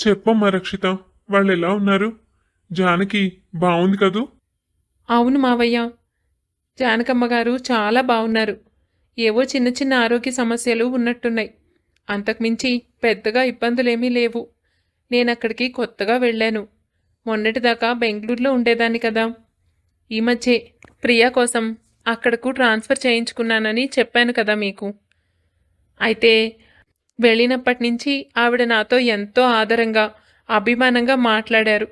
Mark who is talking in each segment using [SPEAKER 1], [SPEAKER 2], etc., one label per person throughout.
[SPEAKER 1] చెప్పమ్మా రక్షిత, వాళ్ళు ఎలా ఉన్నారు? జానకి బాగుంది కదూ?
[SPEAKER 2] అవును మావయ్య. జానకమ్మ గారు చాలా బావున్నారు. ఏవో చిన్న చిన్న ఆరోగ్య సమస్యలు ఉన్నట్టున్నాయి. అంతకుమించి పెద్దగా ఇబ్బందులేమీ లేవు. నేనక్కడికి కొత్తగా వెళ్ళాను. మొన్నటిదాకా బెంగళూరులో ఉండేదాన్ని కదా. ఈ మధ్యే ప్రియా కోసం అక్కడకు ట్రాన్స్ఫర్ చేయించుకున్నానని చెప్పాను కదా మీకు. అయితే వెళ్ళినప్పటి నుంచి ఆవిడ నాతో ఎంతో ఆదరంగా, అభిమానంగా మాట్లాడారు.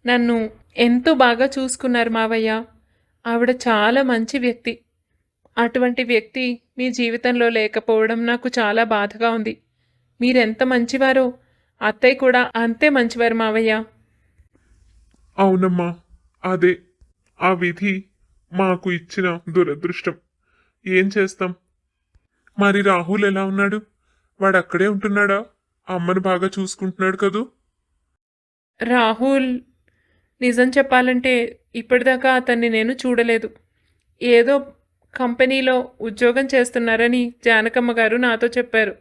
[SPEAKER 2] నన్ను ఎంతో బాగా చూసుకున్నారు మావయ్య. ఆవిడ చాలా మంచి వ్యక్తి. అటువంటి వ్యక్తి మీ జీవితంలో లేకపోవడం నాకు చాలా బాధగా ఉంది. మీరెంత మంచివారో అత్తయ్య కూడా అంతే మంచివారు మావయ్య.
[SPEAKER 1] అవునమ్మా, అదే ఆ విధి మాకు ఇచ్చిన దురదృష్టం. ఏం చేస్తాం? మరి రాహుల్ ఎలా ఉన్నాడు? వాడు అక్కడే ఉంటున్నాడా? అమ్మను బాగా చూసుకుంటున్నాడు కదూ?
[SPEAKER 2] రాహుల్, నిజం చెప్పాలంటే ఇప్పటిదాకా అతన్ని నేను చూడలేదు. ఏదో కంపెనీలో ఉద్యోగం చేస్తున్నారని జానకమ్మ గారు నాతో చెప్పారు.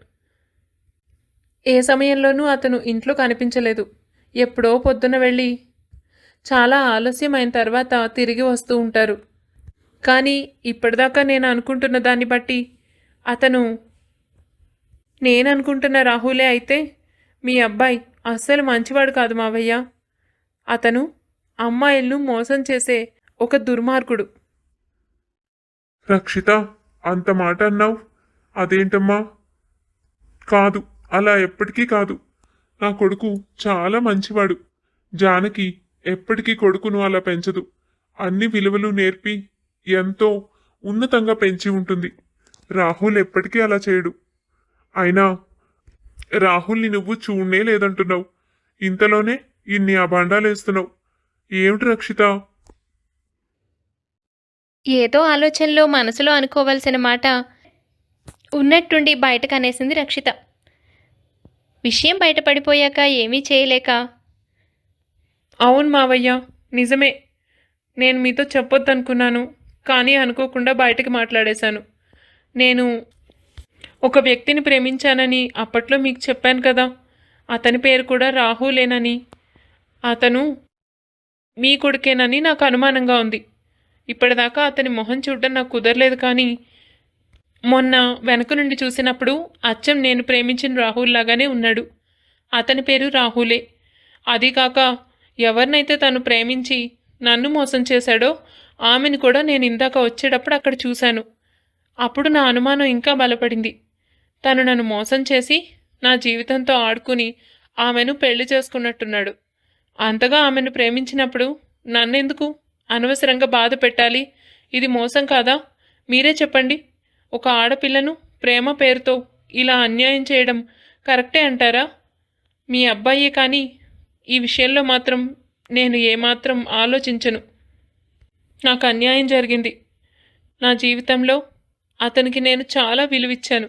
[SPEAKER 2] ఏ సమయంలోనూ అతను ఇంట్లో కనిపించలేదు. ఎప్పుడో పొద్దున వెళ్ళి చాలా ఆలస్యం అయిన తర్వాత తిరిగి వస్తూ ఉంటారు. కానీ ఇప్పటిదాకా నేను అనుకుంటున్న దాన్ని బట్టి అతను నేననుకుంటున్న రాహులే అయితే మీ అబ్బాయి అస్సలు మంచివాడు కాదు మావయ్య. అతను అమ్మాయిలను మోసం చేసే ఒక దుర్మార్గుడు.
[SPEAKER 1] రక్షిత, అంత మాట అన్నావు? అదేంటమ్మా? కాదు, అలా ఎప్పటికీ కాదు. నా కొడుకు చాలా మంచివాడు. జానకి ఎప్పటికీ కొడుకును అలా పెంచదు. అన్ని విలువలు నేర్పి ఎంతో ఉన్నతంగా పెంచి ఉంటుంది. రాహుల్ ఎప్పటికీ అలా చేయడు. అయినా రాహుల్ని నువ్వు చూడనే లేదంటున్నావు. ఇంతలోనే ఇన్ని అభాండాలేస్తున్నావు. ఏమిటి రక్షిత?
[SPEAKER 3] ఏదో ఆలోచనలో మనసులో అనుకోవాల్సిన మాట ఉన్నట్టుండి బయటకు అనేసింది రక్షిత. విషయం బయటపడిపోయాక ఏమీ చేయలేక,
[SPEAKER 2] అవును మావయ్య, నిజమే. నేను మీతో చెప్పొద్దనుకున్నాను, కానీ అనుకోకుండా బయటకు మాట్లాడేశాను. నేను ఒక వ్యక్తిని ప్రేమించానని అప్పట్లో మీకు చెప్పాను కదా. అతని పేరు కూడా రాహులేనని. అతను మీ కొడుకేనని నాకు అనుమానంగా ఉంది. ఇప్పటిదాకా అతని మొహం చూడడం నాకు కుదరలేదు, కానీ మొన్న వెనక నుండి చూసినప్పుడు అచ్చం నేను ప్రేమించిన రాహుల్ లాగానే ఉన్నాడు. అతని పేరు రాహులే. అదీకాక ఎవరినైతే తను ప్రేమించి నన్ను మోసం చేశాడో ఆమెను కూడా నేను ఇందాక వచ్చేటప్పుడు అక్కడ చూశాను. అప్పుడు నా అనుమానం ఇంకా బలపడింది. తను నన్ను మోసం చేసి నా జీవితంతో ఆడుకుని ఆమెను పెళ్లి చేసుకున్నట్టున్నాడు. అంతగా ఆమెను ప్రేమించినప్పుడు నన్నెందుకు అనవసరంగా బాధ పెట్టాలి? ఇది మోసం కాదా? మీరే చెప్పండి. ఒక ఆడపిల్లను ప్రేమ పేరుతో ఇలా అన్యాయం చేయడం కరెక్టే అంటారా? మీ అబ్బాయే, కానీ ఈ విషయంలో మాత్రం నేను ఏమాత్రం ఆలోచించను. నాకు అన్యాయం జరిగింది. నా జీవితంలో అతనికి నేను చాలా విలువిచ్చాను.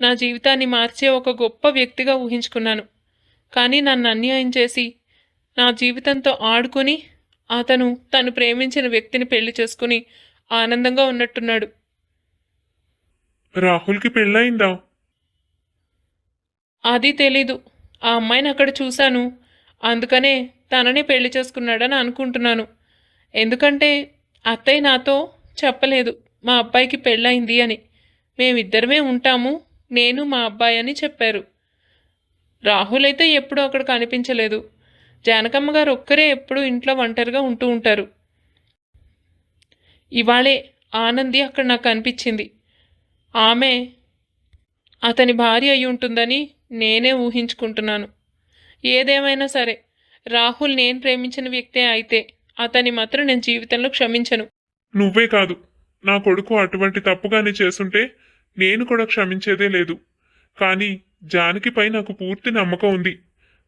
[SPEAKER 2] నా జీవితాన్ని మార్చే ఒక గొప్ప వ్యక్తిగా ఊహించుకున్నాను. కానీ నన్ను అన్యాయం చేసి నా జీవితంతో ఆడుకొని అతను తను ప్రేమించిన వ్యక్తిని పెళ్లి చేసుకుని ఆనందంగా ఉన్నట్టున్నాడు.
[SPEAKER 1] రాహుల్కి పెళ్ళయిందా?
[SPEAKER 2] అది తెలీదు. ఆ అమ్మాయిని అక్కడ చూశాను. అందుకనే తననే పెళ్లి చేసుకున్నాడని అనుకుంటున్నాను. ఎందుకంటే అత్తయ్య నాతో చెప్పలేదు మా అబ్బాయికి పెళ్ళయింది అని. మేమిద్దరమే ఉంటాము, నేను మా అబ్బాయి అని చెప్పారు. రాహుల్ అయితే ఎప్పుడూ అక్కడ కనిపించలేదు. జానకమ్మ గారు ఒక్కరే ఎప్పుడూ ఇంట్లో ఒంటరిగా ఉంటూ ఉంటారు. ఇవాళే ఆనంది అక్కడ నాకు కనిపించింది. ఆమె అతని భార్య అయి ఉంటుందని నేనే ఊహించుకుంటున్నాను. ఏదేమైనా సరే, రాహుల్ నేను ప్రేమించిన వ్యక్తే అయితే అతన్ని మాత్రం నేను జీవితంలో క్షమించను.
[SPEAKER 1] నువ్వే కాదు, నా కొడుకు అటువంటి తప్పుగాని చేసుంటే నేను కూడా క్షమించేదే లేదు. కానీ జానకిపై నాకు పూర్తి నమ్మకం ఉంది.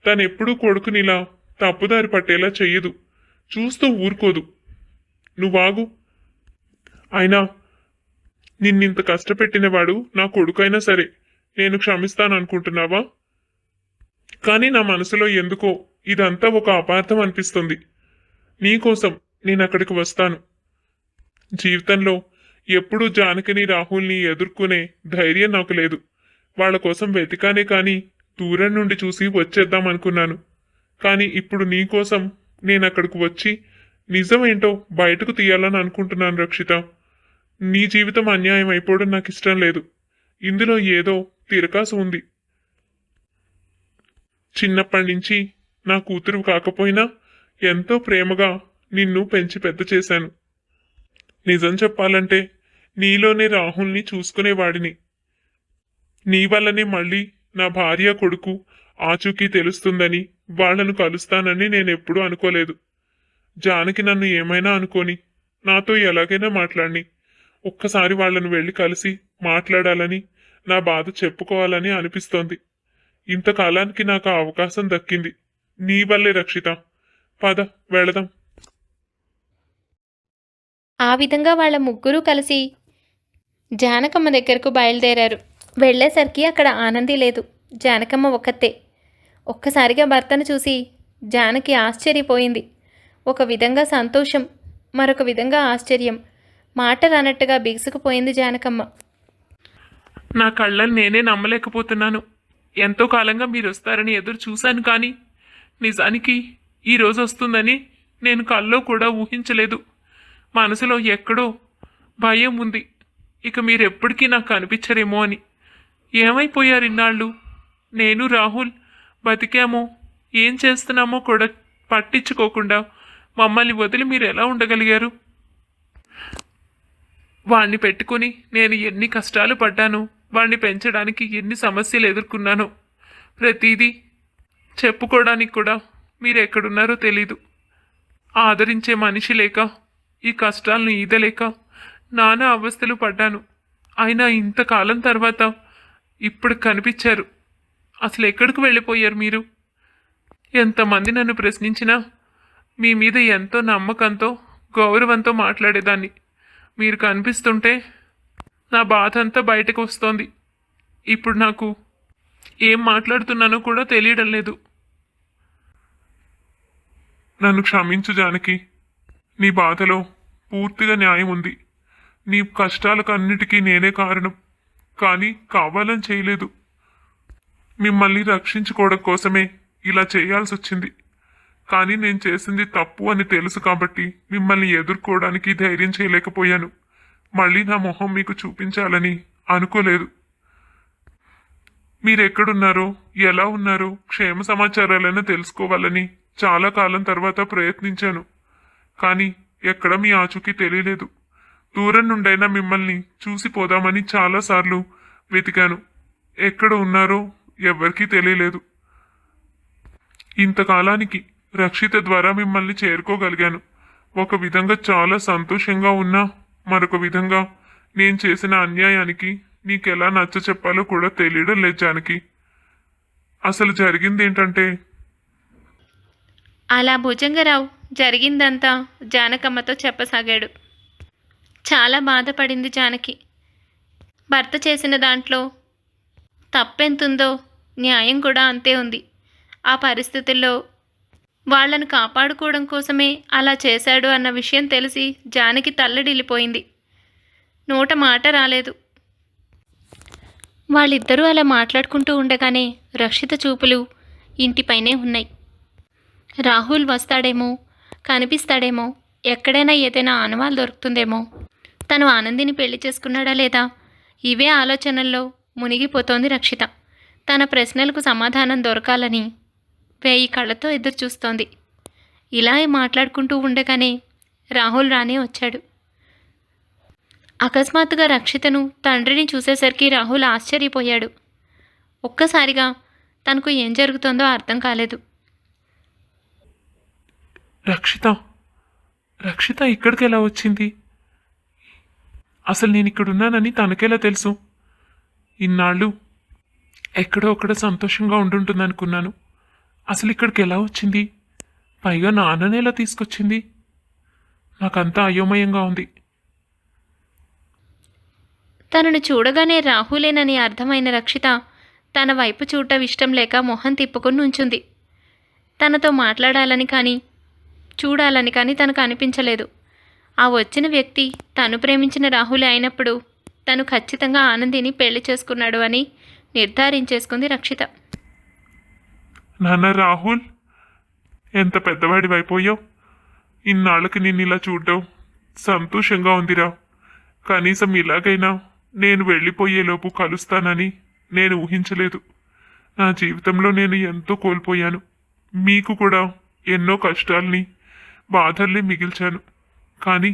[SPEAKER 1] తనెప్పుడూ కొడుకునిలా తప్పుదారి పట్టేలా చెయ్యదు. చూస్తూ ఊరుకోదు. నువ్వాగు. అయినా నిన్నింత కష్టపెట్టినవాడు నా కొడుకైనా సరే నేను క్షమిస్తాననుకుంటున్నావా? కానీ నా మనసులో ఎందుకో ఇదంతా ఒక అపార్థం అనిపిస్తుంది. నీకోసం నేనక్కడికి వస్తాను. జీవితంలో ఎప్పుడూ జానకిని రాహుల్ని ఎదుర్కొనే ధైర్యం నాకు లేదు. వాళ్ళ కోసం వెతికానే కానీ దూరం నుండి చూసి వచ్చేద్దాం అనుకున్నాను. కానీ ఇప్పుడు నీకోసం నేను అక్కడికి వచ్చి నిజమేంటో బయటకు తీయాలని అనుకుంటున్నాను రక్షిత. నీ జీవితం అన్యాయం అయిపోవడం నాకు ఇష్టం లేదు. ఇందులో ఏదో తిరకాసు ఉంది. చిన్నప్పటి నుంచి నా కూతురు కాకపోయినా ఎంతో ప్రేమగా నిన్ను పెంచి పెద్ద చేశాను. నిజం చెప్పాలంటే నీలోనే రాహుల్ని చూసుకునేవాడిని. నీ వల్లనే మళ్ళీ నా భార్య కొడుకు ఆచూకీ తెలుస్తుందని వాళ్లను కలుస్తానని నేనెప్పుడూ అనుకోలేదు. జానకి నన్ను ఏమైనా అనుకోని నాతో ఎలాగైనా మాట్లాడిని ఒక్కసారి వాళ్లను వెళ్ళి కలిసి మాట్లాడాలని, నా బాధ చెప్పుకోవాలని అనిపిస్తోంది. ఇంతకాలానికి నాకు ఆ అవకాశం దక్కింది నీ వల్లే రక్షిత. పద వెళదాం.
[SPEAKER 3] ఆ విధంగా వాళ్ళ ముగ్గురూ కలిసి జానకమ్మ దగ్గరకు బయలుదేరారు. వెళ్ళేసరికి అక్కడ ఆనంది లేదు, జానకమ్మ ఒక్కతే. ఒక్కసారిగా భర్తను చూసి జానకి ఆశ్చర్యపోయింది. ఒక విధంగా సంతోషం, మరొక విధంగా ఆశ్చర్యం. మాట రానట్టుగా బిగుసుకుపోయింది జానకమ్మ.
[SPEAKER 2] నా కళ్ళని నేనే నమ్మలేకపోతున్నాను. ఎంతో కాలంగా మీరు వస్తారని ఎదురు చూశాను, కానీ నిజానికి ఈరోజు వస్తుందని నేను కల్లో కూడా ఊహించలేదు. మనసులో ఎక్కడో భయం ఉంది, ఇక మీరెప్పటికీ నాకు కనిపించరేమో అని. ఏమైపోయారు ఇన్నాళ్ళు? నేను రాహుల్ బతికామో ఏం చేస్తున్నామో కూడా పట్టించుకోకుండా మమ్మల్ని వదిలి మీరు ఎలా ఉండగలిగారు? వాణ్ణి పెట్టుకుని నేను ఎన్ని కష్టాలు పడ్డాను, వాణ్ణి పెంచడానికి ఎన్ని సమస్యలు ఎదుర్కొన్నాను. ప్రతిదీ చెప్పుకోవడానికి కూడా మీరు ఎక్కడున్నారో తెలీదు. ఆదరించే మనిషి లేక, ఈ కష్టాలను ఈదలేక నానా అవస్థలు పడ్డాను. అయినా ఇంతకాలం తర్వాత ఇప్పుడు కనిపించారు. అసలు ఎక్కడికి వెళ్ళిపోయారు మీరు? ఎంతమంది నన్ను ప్రశ్నించినా మీ మీద ఎంతో నమ్మకంతో గౌరవంతో మాట్లాడేదాన్ని. మీరు కనిపిస్తుంటే నా బాధ అంతా బయటకు వస్తోంది. ఇప్పుడు నాకు ఏం మాట్లాడుతున్నానో కూడా తెలియడం లేదు.
[SPEAKER 1] నన్ను క్షమించు జానకి. నీ బాధలో పూర్తిగా న్యాయం ఉంది. నీ కష్టాలకు అన్నిటికీ నేనే కారణం, కానీ కావాలని చేయలేదు. మిమ్మల్ని రక్షించుకోవడం కోసమే ఇలా చేయాల్సి వచ్చింది. కానీ నేను చేసింది తప్పు అని తెలుసు కాబట్టి మిమ్మల్ని ఎదుర్కోవడానికి ధైర్యం చేయలేకపోయాను. మళ్ళీ నా మొహం మీకు చూపించాలని అనుకోలేదు. మీరెక్కడున్నారో, ఎలా ఉన్నారో క్షేమ సమాచారాలైనా తెలుసుకోవాలని చాలా కాలం తర్వాత ప్రయత్నించాను. కానీ ఎక్కడ మీ ఆచూకీ తెలియలేదు. దూరం నుండైనా మిమ్మల్ని చూసిపోదామని చాలాసార్లు వెతికాను. ఎక్కడ ఉన్నారో ఎవ్వరికీ తెలియలేదు. ఇంతకాలానికి రక్షిత ద్వారా మిమ్మల్ని చేరుకోగలిగాను. ఒక విధంగా చాలా సంతోషంగా ఉన్నా, మరొక విధంగా నేను చేసిన అన్యాయానికి నీకెలా నచ్చ చెప్పాలో కూడా తెలియడం లేదు జానకి. అసలు జరిగిందేంటంటే,
[SPEAKER 3] అలా భుజంగరావు జరిగిందంతా జానకమ్మతో చెప్పసాగాడు. చాలా బాధపడింది జానకి. భర్త చేసిన దాంట్లో తప్పెంతుందో న్యాయం కూడా అంతే ఉంది. ఆ పరిస్థితుల్లో వాళ్లను కాపాడుకోవడం కోసమే అలా చేశాడు అన్న విషయం తెలిసి జానకి తల్లడిల్లిపోయింది. నోట మాట రాలేదు. వాళ్ళిద్దరూ అలా మాట్లాడుకుంటూ ఉండగానే రక్షిత చూపులు ఇంటిపైనే ఉన్నాయి. రాహుల్ వస్తాడేమో, కనిపిస్తాడేమో, ఎక్కడైనా ఏదైనా ఆనవాలు దొరుకుతుందేమో, తను ఆనందిని పెళ్లి చేసుకున్నాడా లేదా, ఇవే ఆలోచనల్లో మునిగిపోతోంది రక్షిత. తన ప్రశ్నలకు సమాధానం దొరకాలని 1000 కళ్ళతో ఎదురు చూస్తోంది. ఇలా మాట్లాడుకుంటూ ఉండగానే రాహుల్ రానే వచ్చాడు. అకస్మాత్తుగా రక్షితను తండ్రిని చూసేసరికి రాహుల్ ఆశ్చర్యపోయాడు. ఒక్కసారిగా తనకు ఏం జరుగుతుందో అర్థం కాలేదు.
[SPEAKER 2] రక్షిత ఇక్కడికి ఎలా వచ్చింది? అసలు నేను ఇక్కడున్నానని తనకెలా తెలుసు? ఇన్నాళ్ళు ఎక్కడో ఒక్కడ సంతోషంగా ఉంటుందనుకున్నాను. అసలు ఇక్కడికి ఎలా వచ్చింది? పైగా నాన్నని ఎలా తీసుకొచ్చింది? నాకంతా అయోమయంగా ఉంది.
[SPEAKER 3] తనను చూడగానే రాహులేనని అర్థమైన రక్షిత తన వైపు చూడటం ఇష్టం లేక మొహం తిప్పుకొని నుంచుంది. తనతో మాట్లాడాలని కానీ చూడాలని కానీ తనకు అనిపించలేదు. ఆ వచ్చిన వ్యక్తి తను ప్రేమించిన రాహులే అయినప్పుడు తను ఖచ్చితంగా ఆనందిని పెళ్లి చేసుకున్నాడు అని నిర్ధారించేసుకుంది రక్షిత.
[SPEAKER 1] నాన్న రాహుల్, ఎంత పెద్దవాడివైపోయావు. ఇన్నాళ్ళకి నిన్ను ఇలా చూడ్డం సంతోషంగా ఉందిరా. కనీసం ఇలాగైనా నేను వెళ్ళిపోయేలోపు కలుస్తానని నేను ఊహించలేదు. నా జీవితంలో నేను ఎంతో కోల్పోయాను. మీకు కూడా ఎన్నో కష్టాల్ని బాధల్ని మిగిల్చాను. కానీ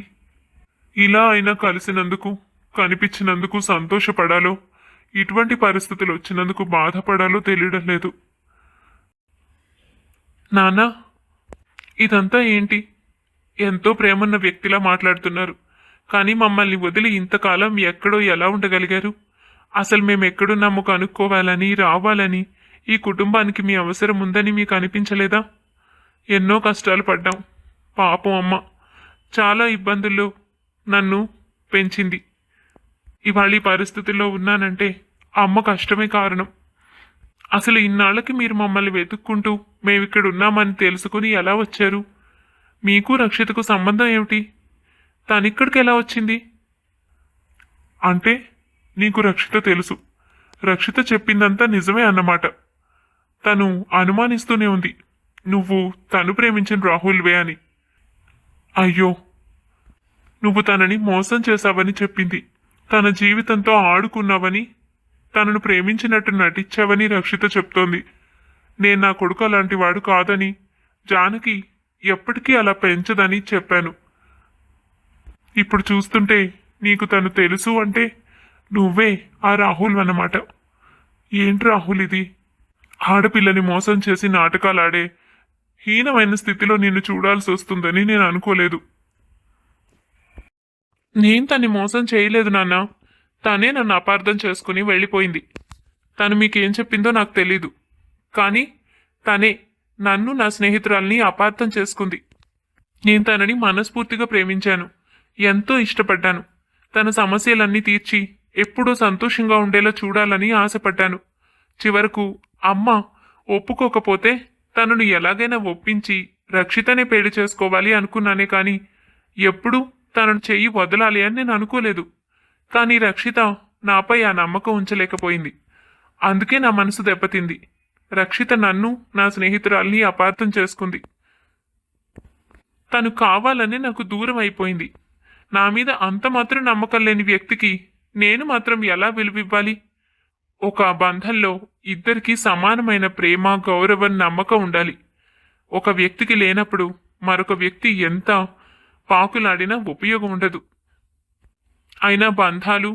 [SPEAKER 1] ఇలా అయినా కలిసినందుకు, కనిపించినందుకు సంతోషపడాలో, ఇటువంటి పరిస్థితులు వచ్చినందుకు బాధపడాలో తెలియడం లేదు. నాన్న, ఇదంతా ఏంటి? ఎంతో ప్రేమన్న వ్యక్తిలా మాట్లాడుతున్నారు, కానీ మమ్మల్ని వదిలి ఇంతకాలం ఎక్కడో ఎలా ఉండగలిగారు? అసలు మేము ఎక్కడున్నామో కనుక్కోవాలని, రావాలని, ఈ కుటుంబానికి మీ అవసరం ఉందని మీకు అనిపించలేదా? ఎన్నో కష్టాలు పడ్డాం. పాపం అమ్మ చాలా ఇబ్బందుల్లో నన్ను పెంచింది. ఇవాళ ఈ పరిస్థితుల్లో ఉన్నానంటే అమ్మ కష్టమే కారణం. అసలు ఇన్నాళ్ళకి మీరు మమ్మల్ని వెతుక్కుంటూ మేమిక్కడ ఉన్నామని తెలుసుకుని ఎలా వచ్చారు? మీకు రక్షితకు సంబంధం ఏమిటి? తనిక్కడికి ఎలా వచ్చింది? అంటే నీకు రక్షిత తెలుసు. రక్షిత చెప్పిందంతా నిజమే అన్నమాట. తను అనుమానిస్తూనే ఉంది నువ్వు తను ప్రేమించిన రాహుల్వే అని. అయ్యో, నువ్వు తనని మోసం చేశావని చెప్పింది. తన జీవితంతో ఆడుకున్నావని, తనను ప్రేమించినట్టు నటించావని రక్షిత చెప్తోంది. నేను నా కొడుకు అలాంటి వాడు కాదని, జానకి ఎప్పటికీ అలా పెంచదని చెప్పాను. ఇప్పుడు చూస్తుంటే నీకు తను తెలుసు అంటే నువ్వే ఆ రాహుల్ అన్నమాట. ఏంటి రాహుల్ ఇది? ఆడపిల్లని మోసం చేసి నాటకాలాడే హీనమైన స్థితిలో నిన్ను చూడాల్సి వస్తుందని నేను అనుకోలేదు. నేను తన్ని మోసం చేయలేదు నాన్న. తనే నన్ను అపార్థం చేసుకుని వెళ్ళిపోయింది. తను మీకేం చెప్పిందో నాకు తెలీదు, కానీ తనే నన్ను, నా స్నేహితురాల్ని అపార్థం చేసుకుంది. నేను తనని మనస్ఫూర్తిగా ప్రేమించాను, ఎంతో ఇష్టపడ్డాను. తన సమస్యలన్నీ తీర్చి ఎప్పుడూ సంతోషంగా ఉండేలా చూడాలని ఆశపడ్డాను. చివరకు అమ్మ ఒప్పుకోకపోతే తనను ఎలాగైనా ఒప్పించి రక్షితనే పెళ్లి చేసుకోవాలి అనుకున్నానే కానీ ఎప్పుడూ తనను చెయ్యి వదలాలి అని నేను అనుకోలేదు. కానీ రక్షిత నాపై ఆ నమ్మకం ఉంచలేకపోయింది. అందుకే నా మనసు దెబ్బతింది. రక్షిత నన్ను, నా స్నేహితురాల్ని అపార్థం చేసుకుంది. తను కావాలని నాకు దూరం అయిపోయింది. నా మీద అంత మాత్రం నమ్మకం లేని వ్యక్తికి నేను మాత్రం ఎలా విలువివ్వాలి? ఒక బంధంలో ఇద్దరికీ సమానమైన ప్రేమ, గౌరవం, నమ్మకం ఉండాలి. ఒక వ్యక్తికి లేనప్పుడు మరొక వ్యక్తి ఎంత పాకులాడినా ఉపయోగం ఉండదు. అయినా బంధాలు,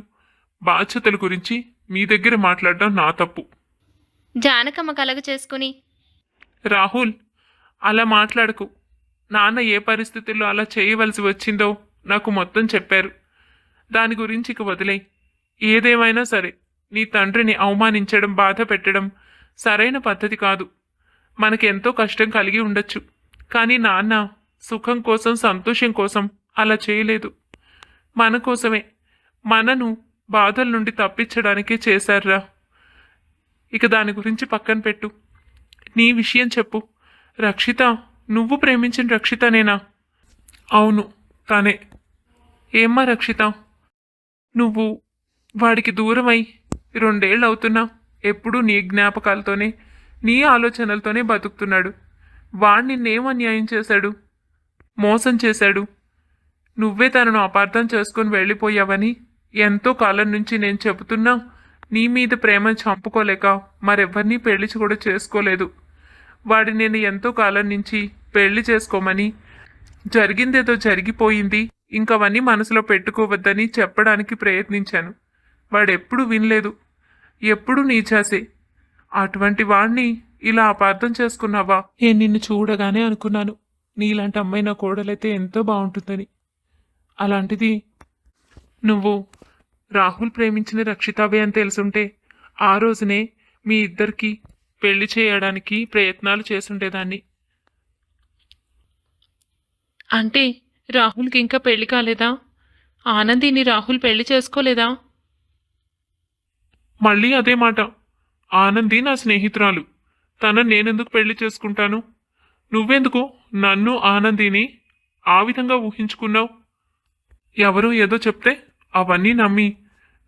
[SPEAKER 1] బాధ్యతల గురించి మీ దగ్గర మాట్లాడడం నా తప్పు.
[SPEAKER 3] జానకమ్మ కలగ చేసుకుని,
[SPEAKER 2] రాహుల్, అలా మాట్లాడకు. నాన్న ఏ పరిస్థితుల్లో అలా చేయవలసి వచ్చిందో నాకు మొత్తం చెప్పారు. దాని గురించి ఇక వదిలేయ్. ఏదేమైనా సరే, నీ తండ్రిని అవమానించడం, బాధ పెట్టడం సరైన పద్ధతి కాదు. మనకెంతో కష్టం కలిగి ఉండొచ్చు, కానీ నాన్న సుఖం కోసం, సంతోషం కోసం అలా చేయలేదు. మన కోసమే, మనను బాధల నుండి తప్పించడానికే చేశారా. ఇక దాని గురించి పక్కన పెట్టు. నీ విషయం చెప్పు. రక్షిత, నువ్వు ప్రేమించిన రక్షితనేనా? అవును, తనే. ఏమ్మా రక్షిత, నువ్వు వాడికి దూరమై 2 ఏళ్ళు అవుతున్నా ఎప్పుడూ నీ జ్ఞాపకాలతోనే, నీ ఆలోచనలతోనే బతుకుతున్నాడు. వాడు నిన్నేం అన్యాయం చేశాడు? మోసం చేశాడు. నువ్వే తనను అపార్థం చేసుకుని వెళ్ళిపోయావని ఎంతో కాలం నుంచి నేను చెబుతున్నా నీ మీద ప్రేమ చంపుకోలేక మరెవ్వరినీ పెళ్లి కూడా చేసుకోలేదు. వాడి నేను ఎంతో కాలం నుంచి పెళ్లి చేసుకోమని, జరిగిందేదో జరిగిపోయింది, ఇంకవన్నీ మనసులో పెట్టుకోవద్దని చెప్పడానికి ప్రయత్నించాను. వాడెప్పుడు వినలేదు. ఎప్పుడు నీచాసే. అటువంటి వాణ్ణి ఇలా అపార్థం చేసుకున్నావా? నేను నిన్ను చూడగానే అనుకున్నాను నీలాంటి అమ్మాయి నా కోడలైతే ఎంతో బాగుంటుందని. అలాంటిది నువ్వు రాహుల్ ప్రేమించిన రక్షితావే అని తెలుసుంటే ఆ రోజునే మీ ఇద్దరికి పెళ్లి చేయడానికి ప్రయత్నాలు చేసుండేదాన్ని. అంటే రాహుల్కి ఇంకా పెళ్లి కాలేదా? ఆనందిని రాహుల్ పెళ్లి చేసుకోలేదా? మళ్ళీ అదే మాట. ఆనంది నా స్నేహితురాలు. తనని నేనెందుకు పెళ్లి చేసుకుంటాను? నువ్వెందుకు నన్ను, ఆనందిని ఆ విధంగా ఊహించుకున్నావు? ఎవరో ఏదో చెప్తే అవన్నీ నమ్మి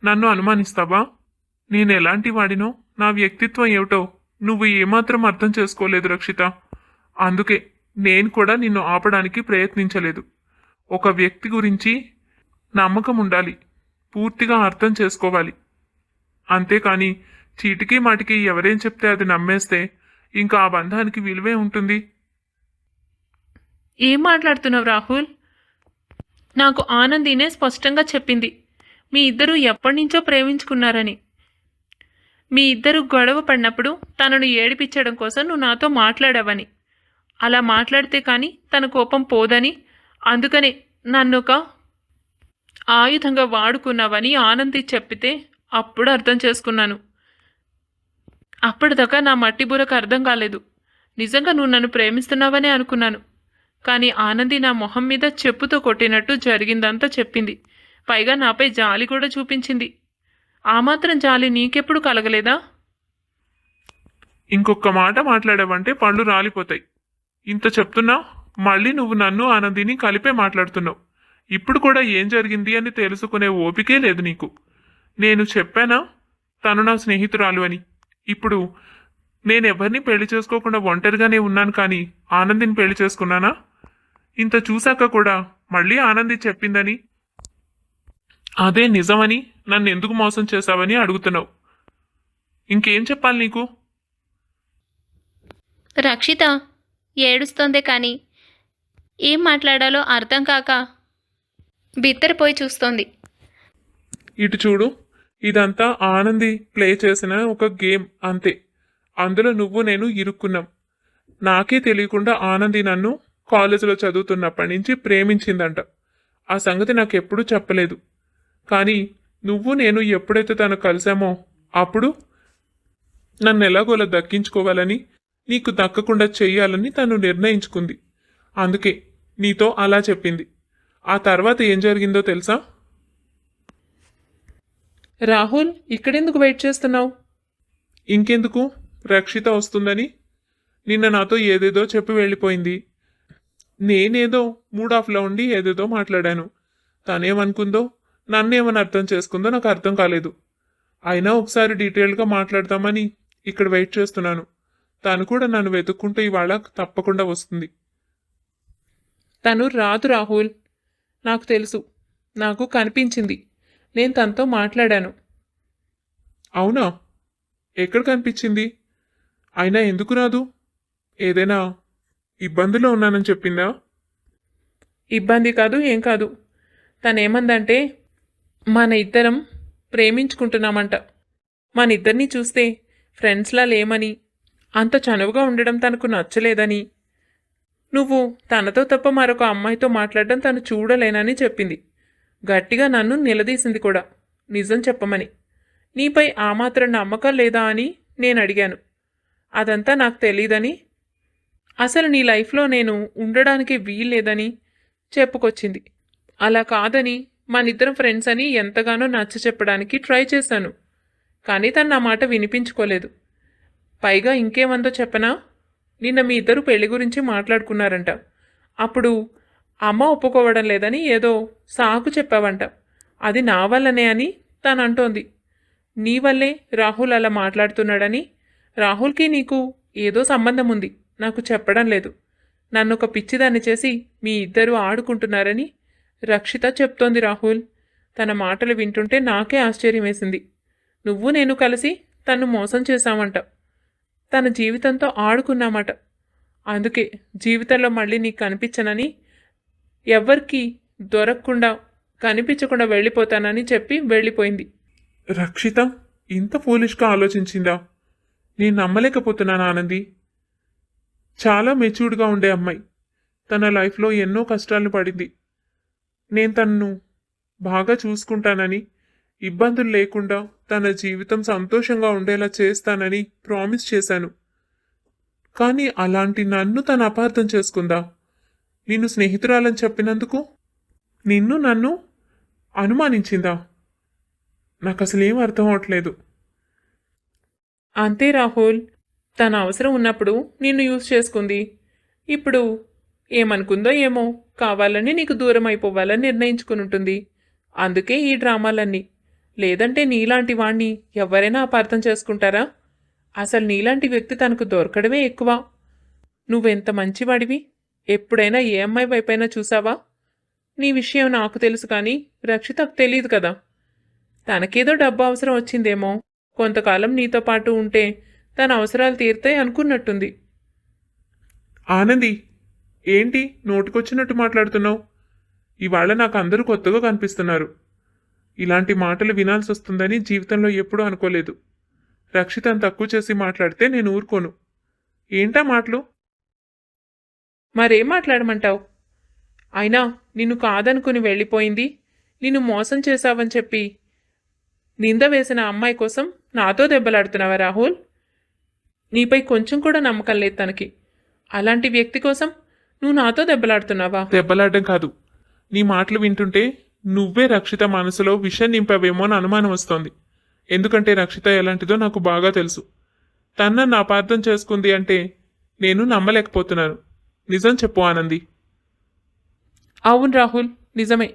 [SPEAKER 2] నన్ను అనుమానిస్తావా? నేను ఎలాంటి వాడినో, నా వ్యక్తిత్వం ఏమిటో
[SPEAKER 1] నువ్వు ఏమాత్రం అర్థం చేసుకోలేదు రక్షిత. అందుకే నేను కూడా నిన్ను ఆపడానికి ప్రయత్నించలేదు. ఒక వ్యక్తి గురించి నమ్మకం ఉండాలి, పూర్తిగా అర్థం చేసుకోవాలి. అంతేకాని చీటికి మాటికి ఎవరేం చెప్తే అది నమ్మేస్తే ఇంకా ఆ బంధానికి విలువే ఉంటుంది.
[SPEAKER 2] ఏం మాట్లాడుతున్నావు రాహుల్? నాకు ఆనందినే స్పష్టంగా చెప్పింది మీ ఇద్దరూ ఎప్పటి నుంచో ప్రేమించుకున్నారని. మీ ఇద్దరు గొడవ పడినప్పుడు తనను ఏడిపించడం కోసం నువ్వు నాతో మాట్లాడావని, అలా మాట్లాడితే కానీ తన కోపం పోదని, అందుకనే నన్ను ఒక ఆయుధంగా వాడుకున్నావని ఆనంది చెప్పితే అప్పుడు అర్థం చేసుకున్నాను. అప్పటిదాకా నా మట్టి బుర్రకు అర్థం కాలేదు. నిజంగా నువ్వు నన్ను ప్రేమిస్తున్నావనే అనుకున్నాను. కానీ ఆనంది నా మొహం మీద చెప్పుతో కొట్టినట్టు జరిగిందంతా చెప్పింది. పైగా నాపై జాలి కూడా చూపించింది. ఆ మాత్రం జాలి నీకెప్పుడు కలగలేదా?
[SPEAKER 1] ఇంకొక మాట మాట్లాడావంటే పళ్ళు రాలిపోతాయి. ఇంత చెప్తున్నా మళ్ళీ నువ్వు నన్ను ఆనందిని కలిపే మాట్లాడుతున్నావు. ఇప్పుడు కూడా ఏం జరిగింది అని తెలుసుకునే ఓపికే లేదు నీకు. నేను చెప్పానా తను నా స్నేహితురాలు అని? ఇప్పుడు నేనెవరిని పెళ్లి చేసుకోకుండా ఒంటరిగానే ఉన్నాను, కానీ ఆనందిని పెళ్లి చేసుకున్నానా? ఇంత చూశాక కూడా మళ్ళీ ఆనంది చెప్పిందని, అదే నిజమని నన్ను ఎందుకు మోసం చేశావని అడుగుతున్నావు. ఇంకేం చెప్పాలి నీకు?
[SPEAKER 3] రక్షిత ఏడుస్తోందే కానీ ఏం మాట్లాడాలో అర్థం కాక బిత్తరపోయి చూస్తోంది.
[SPEAKER 1] ఇటు చూడు, ఇదంతా ఆనంది ప్లే చేసిన ఒక గేమ్ అంతే. అందులో నువ్వు నేను ఇరుక్కున్నాం. నాకే తెలియకుండా ఆనంది నన్ను కాలేజీలో చదువుతున్నప్పటి నుంచి ప్రేమించిందంట. ఆ సంగతి నాకెప్పుడూ చెప్పలేదు. కానీ నువ్వు నేను ఎప్పుడైతే తను కలిసామో అప్పుడు నన్ను ఎలాగోలా దక్కించుకోవాలని, నీకు దక్కకుండా చెయ్యాలని తను నిర్ణయించుకుంది. అందుకే నీతో అలా చెప్పింది. ఆ తర్వాత ఏం జరిగిందో తెలుసా?
[SPEAKER 2] రాహుల్, ఇక్కడెందుకు వెయిట్ చేస్తున్నావు?
[SPEAKER 1] ఇంకెందుకు, రక్షిత వస్తుందని నిన్న నాతో ఏదేదో చెప్పి వెళ్ళిపోయింది. నేనేదో మూడ్ ఆఫ్లో ఉండి ఏదేదో మాట్లాడాను. తనేమనుకుందో, నన్నేమని అర్థం చేసుకుందో నాకు అర్థం కాలేదు. అయినా ఒకసారి డీటెయిల్గా మాట్లాడదామని ఇక్కడ వెయిట్ చేస్తున్నాను. తను కూడా నన్ను వెతుక్కుంటూ ఇవాళ తప్పకుండా వస్తుంది.
[SPEAKER 2] తను రాదు రాహుల్, నాకు తెలుసు. నాకు కనిపించింది. నేను తనతో మాట్లాడాను.
[SPEAKER 1] అవునా? ఎక్కడ కనిపించింది? అయినా ఎందుకు రాదు? ఏదైనా ఇబ్బందిలో ఉన్నానని చెప్పిందా?
[SPEAKER 2] ఇబ్బంది కాదు, ఏం కాదు. తనేమందంటే మన ఇద్దరం ప్రేమించుకుంటున్నామంట. మన ఇద్దరిని చూస్తే ఫ్రెండ్స్లా లేమని, అంత చనువుగా ఉండడం తనకు నచ్చలేదని, నువ్వు తనతో తప్ప మరొక అమ్మాయితో మాట్లాడడం తను చూడలేనని చెప్పింది. గట్టిగా నన్ను నిలదీసింది కూడా, నిజం చెప్పమని. నీపై ఆ మాత్రం నమ్మకం లేదా అని నేను అడిగాను. అదంతా నాకు తెలీదని, అసలు నీ లైఫ్లో నేను ఉండడానికి వీల్లేదని చెప్పుకొచ్చింది. అలా కాదని, మనిద్దరం ఫ్రెండ్స్ అని ఎంతగానో నచ్చ చెప్పడానికి ట్రై చేశాను. కానీ తను నా మాట వినిపించుకోలేదు. పైగా ఇంకేమందో చెప్పనా? నిన్న మీ ఇద్దరు పెళ్లి గురించి మాట్లాడుకున్నారంట. అప్పుడు అమ్మ ఒప్పుకోవడం లేదని ఏదో సాకు చెప్పావంట. అది నా వల్లనే అని తను అంటోంది. నీ వల్లే రాహుల్ అలా మాట్లాడుతున్నాడని, రాహుల్కి నీకు ఏదో సంబంధం ఉంది, నాకు చెప్పడం లేదు. నన్ను ఒక పిచ్చిదాన్ని చేసి మీ ఇద్దరు ఆడుకుంటున్నారని రక్షిత చెప్తోంది రాహుల్. తన మాటలు వింటుంటే నాకే ఆశ్చర్యం వేసింది. నువ్వు నేను కలిసి తను మోసం చేశామంట. తన జీవితంతో ఆడుకున్నామట. అందుకే జీవితంలో మళ్ళీ నీకు కనిపించనని, ఎవ్వరికీ దొరకకుండా కనిపించకుండా వెళ్ళిపోతానని చెప్పి వెళ్ళిపోయింది.
[SPEAKER 1] రక్షిత ఇంత ఫూలిష్గా ఆలోచించిందా? నేను నమ్మలేకపోతున్నాను ఆనంది. చాలా మెచ్యూర్డ్గా ఉండే అమ్మాయి. తన లైఫ్లో ఎన్నో కష్టాలను పడింది. నేను తనను బాగా చూసుకుంటానని, ఇబ్బందులు లేకుండా తన జీవితం సంతోషంగా ఉండేలా చేస్తానని ప్రామిస్ చేశాను. కానీ అలాంటి నన్ను తను అపార్థం చేసుకుందా? నిన్ను స్నేహితురాలని చెప్పినందుకు నిన్ను నన్ను అనుమానించిందా? నాకు అసలు ఏం అర్థం అవట్లేదు.
[SPEAKER 2] అంతే రాహుల్, తన అవసరం ఉన్నప్పుడు నిన్ను యూజ్ చేసుకుంది. ఇప్పుడు ఏమనుకుందో ఏమో, కావాలని నీకు దూరం అయిపోవాలని నిర్ణయించుకుని ఉంటుంది. అందుకే ఈ డ్రామాలన్నీ. లేదంటే నీలాంటి వాణ్ణి ఎవరైనా అపార్థం చేసుకుంటారా? అసలు నీలాంటి వ్యక్తి తనకు దొరకడమే ఎక్కువ. నువ్వెంత మంచివాడివి. ఎప్పుడైనా ఏ అమ్మాయి వైపైనా చూసావా? నీ విషయం నాకు తెలుసు కానీ రక్షితకు తెలియదు కదా. తనకేదో డబ్బు అవసరం వచ్చిందేమో, కొంతకాలం నీతో పాటు ఉంటే తన అవసరాలు తీరుతాయి అనుకున్నట్టుంది.
[SPEAKER 1] ఆనంది, ఏంటి నోటికొచ్చినట్టు మాట్లాడుతున్నావు? ఇవాళ నాకు అందరూ కొత్తగా కనిపిస్తున్నారు. ఇలాంటి మాటలు వినాల్సి వస్తుందని జీవితంలో ఎప్పుడూ అనుకోలేదు. రక్షితను తక్కువ చేసి మాట్లాడితే నేను ఊరుకోను. ఏంటా మాటలు?
[SPEAKER 2] మరేం మాట్లాడమంటావు? అయినా నిన్ను కాదనుకుని వెళ్ళిపోయింది, నిన్ను మోసం చేశావని చెప్పి నింద వేసిన అమ్మాయి కోసం నాతో దెబ్బలాడుతున్నావా రాహుల్? నీపై కొంచెం కూడా నమ్మకం లేదు తనకి. అలాంటి వ్యక్తి కోసం నువ్వు నాతో దెబ్బలాడుతున్నావా?
[SPEAKER 1] దెబ్బలాడడం కాదు, నీ మాటలు వింటుంటే నువ్వే రక్షిత మనసులో విషం నింపావేమో అని అనుమానం వస్తోంది. ఎందుకంటే రక్షిత ఎలాంటిదో నాకు బాగా తెలుసు. తనను అపార్థం చేసుకుంది అంటే నేను నమ్మలేకపోతున్నాను. నిజం చెప్పు ఆనంది.
[SPEAKER 2] అవును రాహుల్, నిజమే.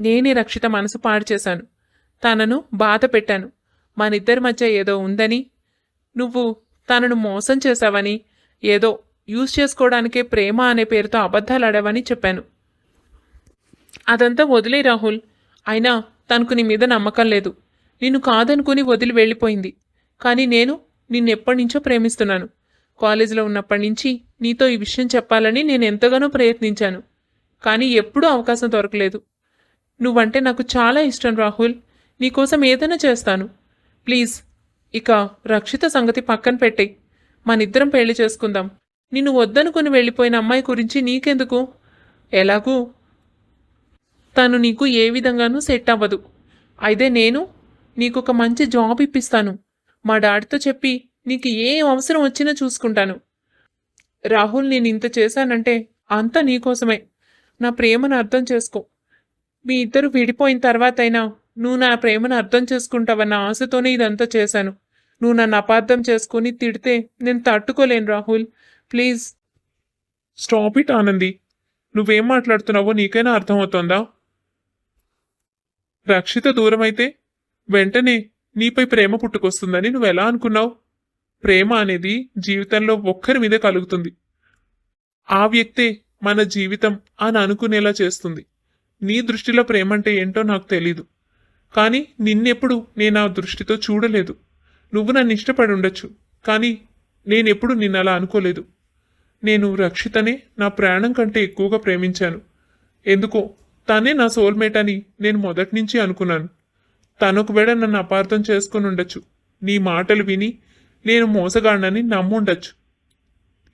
[SPEAKER 2] నేనే రక్షిత మనసు పాడు చేశాను. తనను బాధ పెట్టాను. మనిద్దరి మధ్య ఏదో ఉందని, నువ్వు తనను మోసం చేశావని, ఏదో యూజ్ చేసుకోవడానికే ప్రేమ అనే పేరుతో అబద్ధాలు ఆడావని చెప్పాను. అదంతా వదిలే రాహుల్. అయినా తనకు నీ మీద నమ్మకం లేదు. నిన్ను కాదనుకుని వదిలి వెళ్ళిపోయింది. కానీ నేను నిన్నెప్పటి నుంచో ప్రేమిస్తున్నాను. కాలేజీలో ఉన్నప్పటి నుంచి నీతో ఈ విషయం చెప్పాలని నేను ఎంతగానో ప్రయత్నించాను. కానీ ఎప్పుడూ అవకాశం దొరకలేదు. నువ్వంటే నాకు చాలా ఇష్టం రాహుల్. నీకోసం ఏదైనా చేస్తాను. ప్లీజ్, ఇక రక్షిత సంగతి పక్కన పెట్టేయ్. మనిద్దరం పెళ్లి చేసుకుందాం. నిన్ను వద్దనుకుని వెళ్ళిపోయిన అమ్మాయి గురించి నీకెందుకు? ఎలాగూ తను నీకు ఏ విధంగానూ సెట్ అవ్వదు. అయితే నేను నీకొక మంచి జాబ్ ఇప్పిస్తాను. మా డాడీతో చెప్పి నీకు ఏ అవసరం వచ్చినా చూసుకుంటాను. రాహుల్, నేను ఇంత చేశానంటే అంతా నీకోసమే. నా ప్రేమను అర్థం చేసుకో. మీ ఇద్దరు విడిపోయిన తర్వాతైనా నువ్వు నా ప్రేమను అర్థం చేసుకుంటావన్న ఆశతోనే ఇదంతా చేశాను. నువ్వు నన్ను అపార్థం చేసుకుని తిడితే నేను తట్టుకోలేను Rahul. Please
[SPEAKER 1] stop it Anandi. నువ్వేం మాట్లాడుతున్నావో నీకైనా అర్థమవుతోందా? రక్షిత దూరమైతే వెంటనే నీపై ప్రేమ పుట్టుకొస్తుందని నువ్వెలా అనుకున్నావు? ప్రేమ అనేది జీవితంలో ఒక్కరి మీదే కలుగుతుంది. ఆ వ్యక్తే మన జీవితం అని అనుకునేలా చేస్తుంది. నీ దృష్టిలో ప్రేమ అంటే ఏంటో నాకు తెలీదు. కానీ నిన్నెప్పుడు నేను ఆ దృష్టితో చూడలేదు. నువ్వు నన్ను ఇష్టపడి ఉండొచ్చు, కానీ నేనెప్పుడు నిన్నలా అనుకోలేదు. నేను రక్షితనే నా ప్రాణం కంటే ఎక్కువగా ప్రేమించాను. ఎందుకో తనే నా సోల్మేట్ అని నేను మొదటి నుంచి అనుకున్నాను. తనొకవేళ నన్ను అపార్థం చేసుకుని ఉండొచ్చు. నీ మాటలు విని నేను మోసగాడినని నమ్ముండొచ్చు.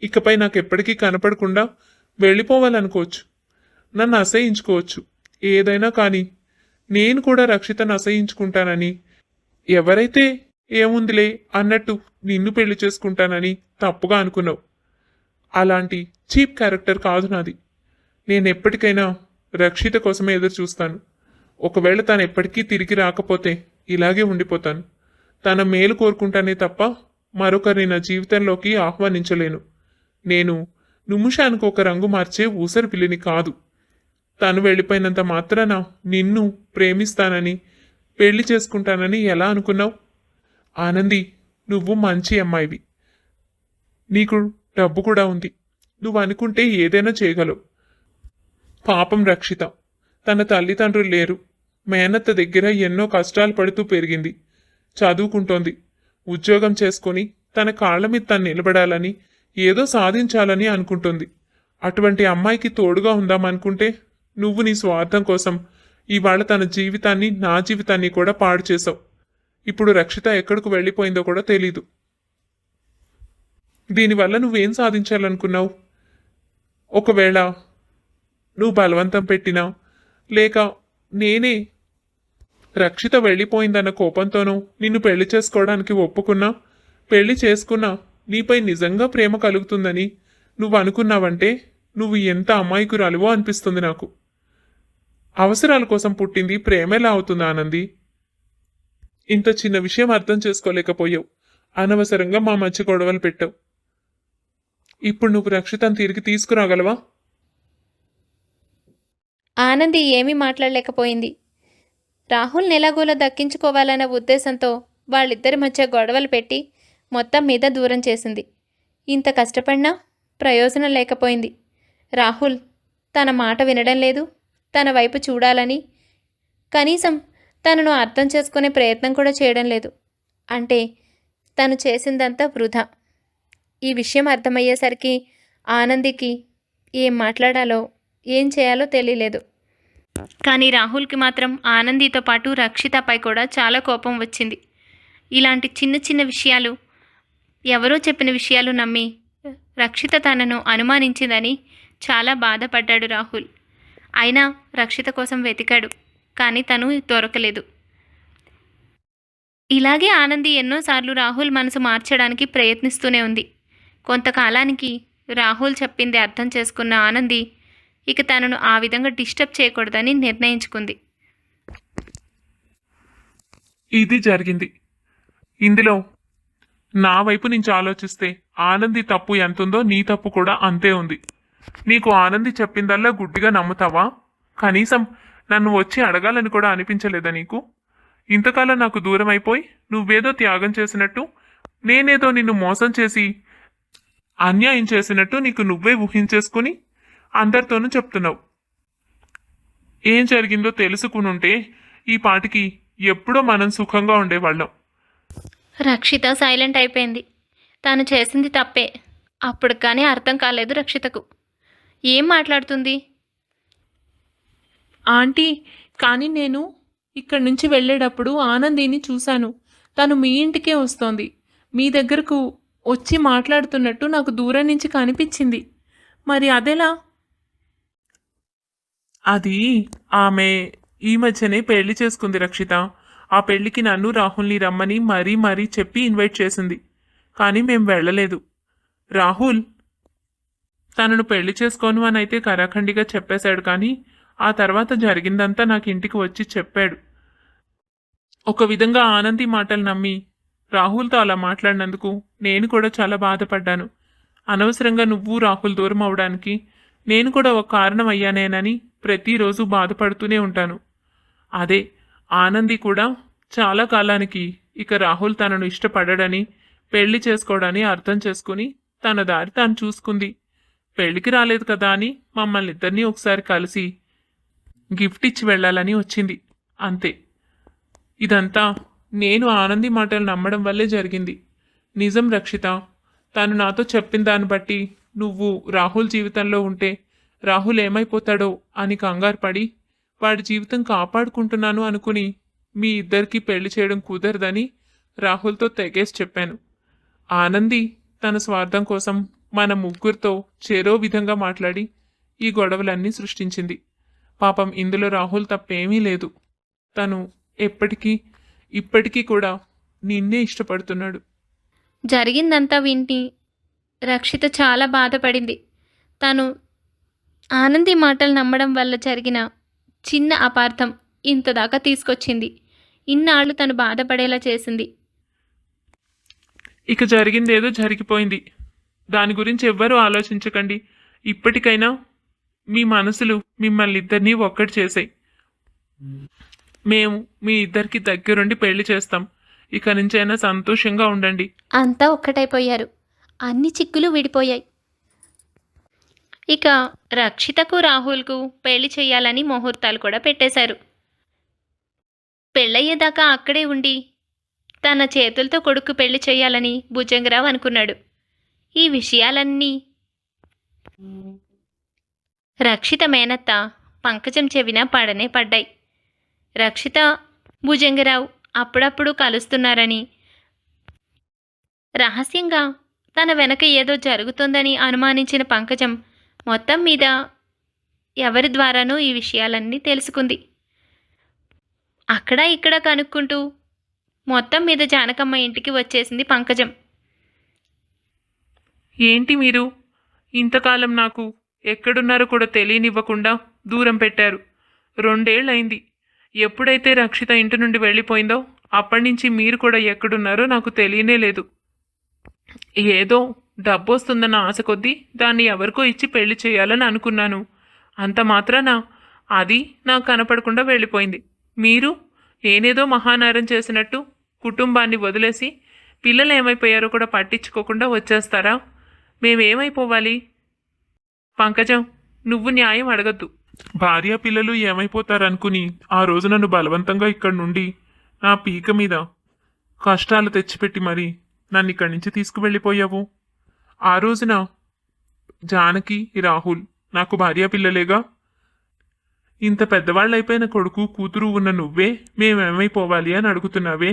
[SPEAKER 1] ఇకపై నాకెప్పటికీ కనపడకుండా వెళ్ళిపోవాలనుకోవచ్చు. నన్ను అసహించుకోవచ్చు. ఏదైనా కానీ నేను కూడా రక్షితను అసహించుకుంటానని, ఎవరైతే ఏముందిలే అన్నట్టు నిన్ను పెళ్లి చేసుకుంటానని తప్పుగా అనుకున్నావు. అలాంటి చీప్ క్యారెక్టర్ కాదు నాది. నేనెప్పటికైనా రక్షిత కోసమే ఎదురు చూస్తాను. ఒకవేళ తను ఎప్పటికీ తిరిగి రాకపోతే ఇలాగే ఉండిపోతాను. తన మేలు కోరుకుంటానే తప్ప మరొకరిని నా జీవితంలోకి ఆహ్వానించలేను. నేను నిమిషానికి ఒక రంగు మార్చే ఊసరి పిల్లిని కాదు. తను వెళ్ళిపోయినంత మాత్రాన నిన్ను ప్రేమిస్తానని, పెళ్లి చేసుకుంటానని ఎలా అనుకున్నావు? ఆనంది, నువ్వు మంచి అమ్మాయివి. నీకు డబ్బు కూడా ఉంది. నువ్వు అనుకుంటే ఏదైనా చేయగలవు. పాపం రక్షిత, తన తల్లిదండ్రులు లేరు. మేనత్త దగ్గర ఎన్నో కష్టాలు పడుతూ పెరిగింది. చదువుకుంటోంది. ఉద్యోగం చేసుకొని తన కాళ్ల మీద తను నిలబడాలని, ఏదో సాధించాలని అనుకుంటుంది. అటువంటి అమ్మాయికి తోడుగా ఉందామనుకుంటే నువ్వు నీ స్వార్థం కోసం ఇవాళ తన జీవితాన్ని, నా జీవితాన్ని కూడా పాడు చేసావు. ఇప్పుడు రక్షిత ఎక్కడికి వెళ్ళిపోయిందో కూడా తెలీదు. దీనివల్ల నువ్వేం సాధించాలనుకున్నావు? ఒకవేళ నువ్వు బలవంతం పెట్టినా, లేక నేనే రక్షిత వెళ్ళిపోయిందన్న కోపంతోనూ నిన్ను పెళ్లి చేసుకోవడానికి ఒప్పుకున్నా, పెళ్లి చేసుకున్నా నీపై నిజంగా ప్రేమ కలుగుతుందని నువ్వు అనుకున్నావంటే నువ్వు ఎంత అమాయకురాలివో అనిపిస్తుంది నాకు. అవసరాల కోసం పుట్టింది ప్రేమేలా అవుతుంది ఆనంది? ఇంత చిన్న విషయం అర్థం చేసుకోలేకపోయావు. అనవసరంగా మా మధ్య గొడవలు పెట్టావు. ఇప్పుడు నువ్వు రక్షితను తిరిగి తీసుకురాగలవా?
[SPEAKER 3] ఆనంది ఏమీ మాట్లాడలేకపోయింది. రాహుల్ని ఎలాగోలా దక్కించుకోవాలన్న ఉద్దేశంతో వాళ్ళిద్దరి మధ్య గొడవలు పెట్టి మొత్తం మీద దూరం చేసింది. ఇంత కష్టపడినా ప్రయోజనం లేకపోయింది. రాహుల్ తన మాట వినడం లేదు, తన వైపు చూడాలని కనీసం తనను అర్థం చేసుకునే ప్రయత్నం కూడా చేయడం లేదు. అంటే తను చేసిందంతా వృధా. ఈ విషయం అర్థమయ్యేసరికి ఆనందికి ఏం మాట్లాడాలో ఏం చేయాలో తెలియలేదు. కానీ రాహుల్కి మాత్రం ఆనందితో పాటు రక్షితపై కూడా చాలా కోపం వచ్చింది. ఇలాంటి చిన్న చిన్న విషయాలు, ఎవరో చెప్పిన విషయాలు నమ్మి రక్షిత తనను అనుమానించిందని చాలా బాధపడ్డాడు రాహుల్. అయినా రక్షిత కోసం వెతికాడు, కానీ తను దొరకలేదు. ఇలాగే ఆనంది ఎన్నోసార్లు రాహుల్ మనసు మార్చడానికి ప్రయత్నిస్తూనే ఉంది. కొంతకాలానికి రాహుల్ చెప్పింది అర్థం చేసుకున్న ఆనంది ఇక తనను ఆ విధంగా డిస్టర్బ్ చేయకూడదని నిర్ణయించుకుంది.
[SPEAKER 1] ఇది జరిగింది. ఇందులో నా వైపు నుంచి ఆలోచిస్తే ఆనంది తప్పు ఎంతుందో నీ తప్పు కూడా అంతే ఉంది. నీకు ఆనంది చెప్పిందల్లా గుడ్డిగా నమ్ముతావా? కనీసం నన్ను వచ్చి అడగాలని కూడా అనిపించలేదా నీకు? ఇంతకాలం నాకు దూరం అయిపోయి నువ్వేదో త్యాగం చేసినట్టు, నేనేదో నిన్ను మోసం చేసి అన్యాయం చేసినట్టు నీకు నువ్వే ఊహించేసుకుని అందరితోనూ చెప్తున్నావు. ఏం జరిగిందో తెలుసుకునుంటే ఈ పాటికి ఎప్పుడో మనం సుఖంగా ఉండేవాళ్ళం.
[SPEAKER 3] రక్షిత సైలెంట్ అయిపోయింది. తాను చేసింది తప్పే. అప్పుడు కానీ అర్థం కాలేదు రక్షితకు. ఏం మాట్లాడుతుంది?
[SPEAKER 2] ఆంటీ, కానీ నేను ఇక్కడి నుంచి వెళ్ళేటప్పుడు ఆనందిని చూశాను. తను మీ ఇంటికే వస్తోంది. మీ దగ్గరకు వచ్చి మాట్లాడుతున్నట్టు నాకు దూరం నుంచి కనిపించింది. మరి అదెలా?
[SPEAKER 1] అది ఆమె ఈ మధ్యనే పెళ్లి చేసుకుంది రక్షిత. ఆ పెళ్లికి నన్ను రాహుల్ని రమ్మని మరీ చెప్పి ఇన్వైట్ చేసింది. కానీ మేం వెళ్ళలేదు. రాహుల్ తనను పెళ్లి చేసుకోను అని అయితే కరాఖండిగా చెప్పేశాడు. కానీ ఆ తర్వాత జరిగిందంతా నాకు ఇంటికి వచ్చి చెప్పాడు. ఒక విధంగా ఆనంది మాటలు నమ్మి రాహుల్తో అలా మాట్లాడినందుకు నేను కూడా చాలా బాధపడ్డాను. అనవసరంగా నువ్వు రాహుల్ దూరం అవడానికి నేను కూడా ఒక కారణం అయ్యానేనని ప్రతిరోజు బాధపడుతూనే ఉంటాను. అదే ఆనంది కూడా చాలా కాలానికి ఇక రాహుల్ తనను ఇష్టపడడని, పెళ్లి చేసుకోవడాన్ని అర్థం చేసుకుని తన దారి తాను చూసుకుంది. పెళ్లికి రాలేదు కదా అని మమ్మల్ని ఇద్దరినీ ఒకసారి కలిసి గిఫ్ట్ ఇచ్చి వెళ్ళాలని వచ్చింది, అంతే. ఇదంతా నేను ఆనంది మాటలు నమ్మడం వల్లే జరిగింది. నిజం రక్షిత, తను నాతో చెప్పిన దాన్ని బట్టి నువ్వు రాహుల్ జీవితంలో ఉంటే రాహుల్ ఏమైపోతాడో అని కంగారు పడి వాడి జీవితం కాపాడుకుంటున్నాను అనుకుని మీ ఇద్దరికీ పెళ్లి చేయడం కుదరదని రాహుల్తో తెగేసి చెప్పాను. ఆనంది తన స్వార్థం కోసం మన ముగ్గురితో చెరో విధంగా మాట్లాడి ఈ గొడవలన్నీ సృష్టించింది. పాపం ఇందులో రాహుల్ తప్పేమీ లేదు. తను ఇప్పటికీ కూడా నిన్నే ఇష్టపడుతున్నాడు.
[SPEAKER 3] జరిగిందంతా వింటి రక్షిత చాలా బాధపడింది. తను ఆనంది మాటలు నమ్మడం వల్ల జరిగిన చిన్న అపార్థం ఇంతదాకా తీసుకొచ్చింది. ఇన్నాళ్ళు తను బాధపడేలా చేసింది.
[SPEAKER 1] ఇక జరిగిందేదో జరిగిపోయింది. దాని గురించి ఎవ్వరూ ఆలోచించకండి. ఇప్పటికైనా మీ మనసులు మిమ్మల్ని ఇద్దరినీ ఒక్కటి చేసాయి. మేము మీ ఇద్దరికి దగ్గరుండి పెళ్లి చేస్తాం. ఇక నుంచైనా సంతోషంగా ఉండండి.
[SPEAKER 3] అంతా ఒక్కటైపోయారు. అన్ని చిక్కులు విడిపోయాయి. ఇక రక్షితకు రాహుల్కు పెళ్లి చేయాలని ముహూర్తాలు కూడా పెట్టేశారు. పెళ్ళయ్యేదాకా అక్కడే ఉండి తన చేతులతో కొడుకు పెళ్లి చేయాలని భుజంగరావు అనుకున్నాడు. ఈ విషయాలన్నీ రక్షిత మేనత్త పంకజం చెవిన పడనే పడ్డాయి. రక్షిత భుజంగరావు అప్పుడప్పుడు కలుస్తున్నారని, రహస్యంగా తన వెనక ఏదో జరుగుతుందని అనుమానించిన పంకజం మొత్తం మీద ఎవరి ద్వారానూ ఈ విషయాలన్నీ తెలుసుకుంది. అక్కడ ఇక్కడ కనుక్కుంటూ మొత్తం మీద జానకమ్మ ఇంటికి వచ్చేసింది పంకజం.
[SPEAKER 1] ఏంటి మీరు ఇంతకాలం నాకు ఎక్కడున్నారో కూడా తెలియనివ్వకుండా దూరం పెట్టారు. 2 ఏళ్ళయింది. ఎప్పుడైతే రక్షిత ఇంటి నుండి వెళ్ళిపోయిందో అప్పటి నుంచి మీరు కూడా ఎక్కడున్నారో నాకు తెలియనే లేదు. ఏదో డబ్బు వస్తుందన్న ఆశ కొద్దీ దాన్ని ఎవరికో ఇచ్చి పెళ్లి చేయాలని అనుకున్నాను. అంత మాత్రాన అది నాకు కనపడకుండా వెళ్ళిపోయింది. మీరు నేనేదో మహానారం చేసినట్టు
[SPEAKER 2] కుటుంబాన్ని వదిలేసి పిల్లలు ఏమైపోయారో కూడా పట్టించుకోకుండా వచ్చేస్తారా? మేమేమైపోవాలి? పంకజం, నువ్వు న్యాయం అడగద్దు.
[SPEAKER 1] భార్య పిల్లలు ఏమైపోతారనుకుని ఆ రోజు నన్ను బలవంతంగా ఇక్కడి నుండి నా పీక మీద కష్టాలు తెచ్చిపెట్టి మరి నన్ను ఇక్కడి నుంచి తీసుకువెళ్ళిపోయావు. ఆ రోజున జానకి, రాహుల్ నాకు భార్య పిల్లలేగా. ఇంత పెద్దవాళ్ళైపోయిన కొడుకు కూతురు ఉన్న నువ్వే మేమేమైపోవాలి అని అడుగుతున్నావే.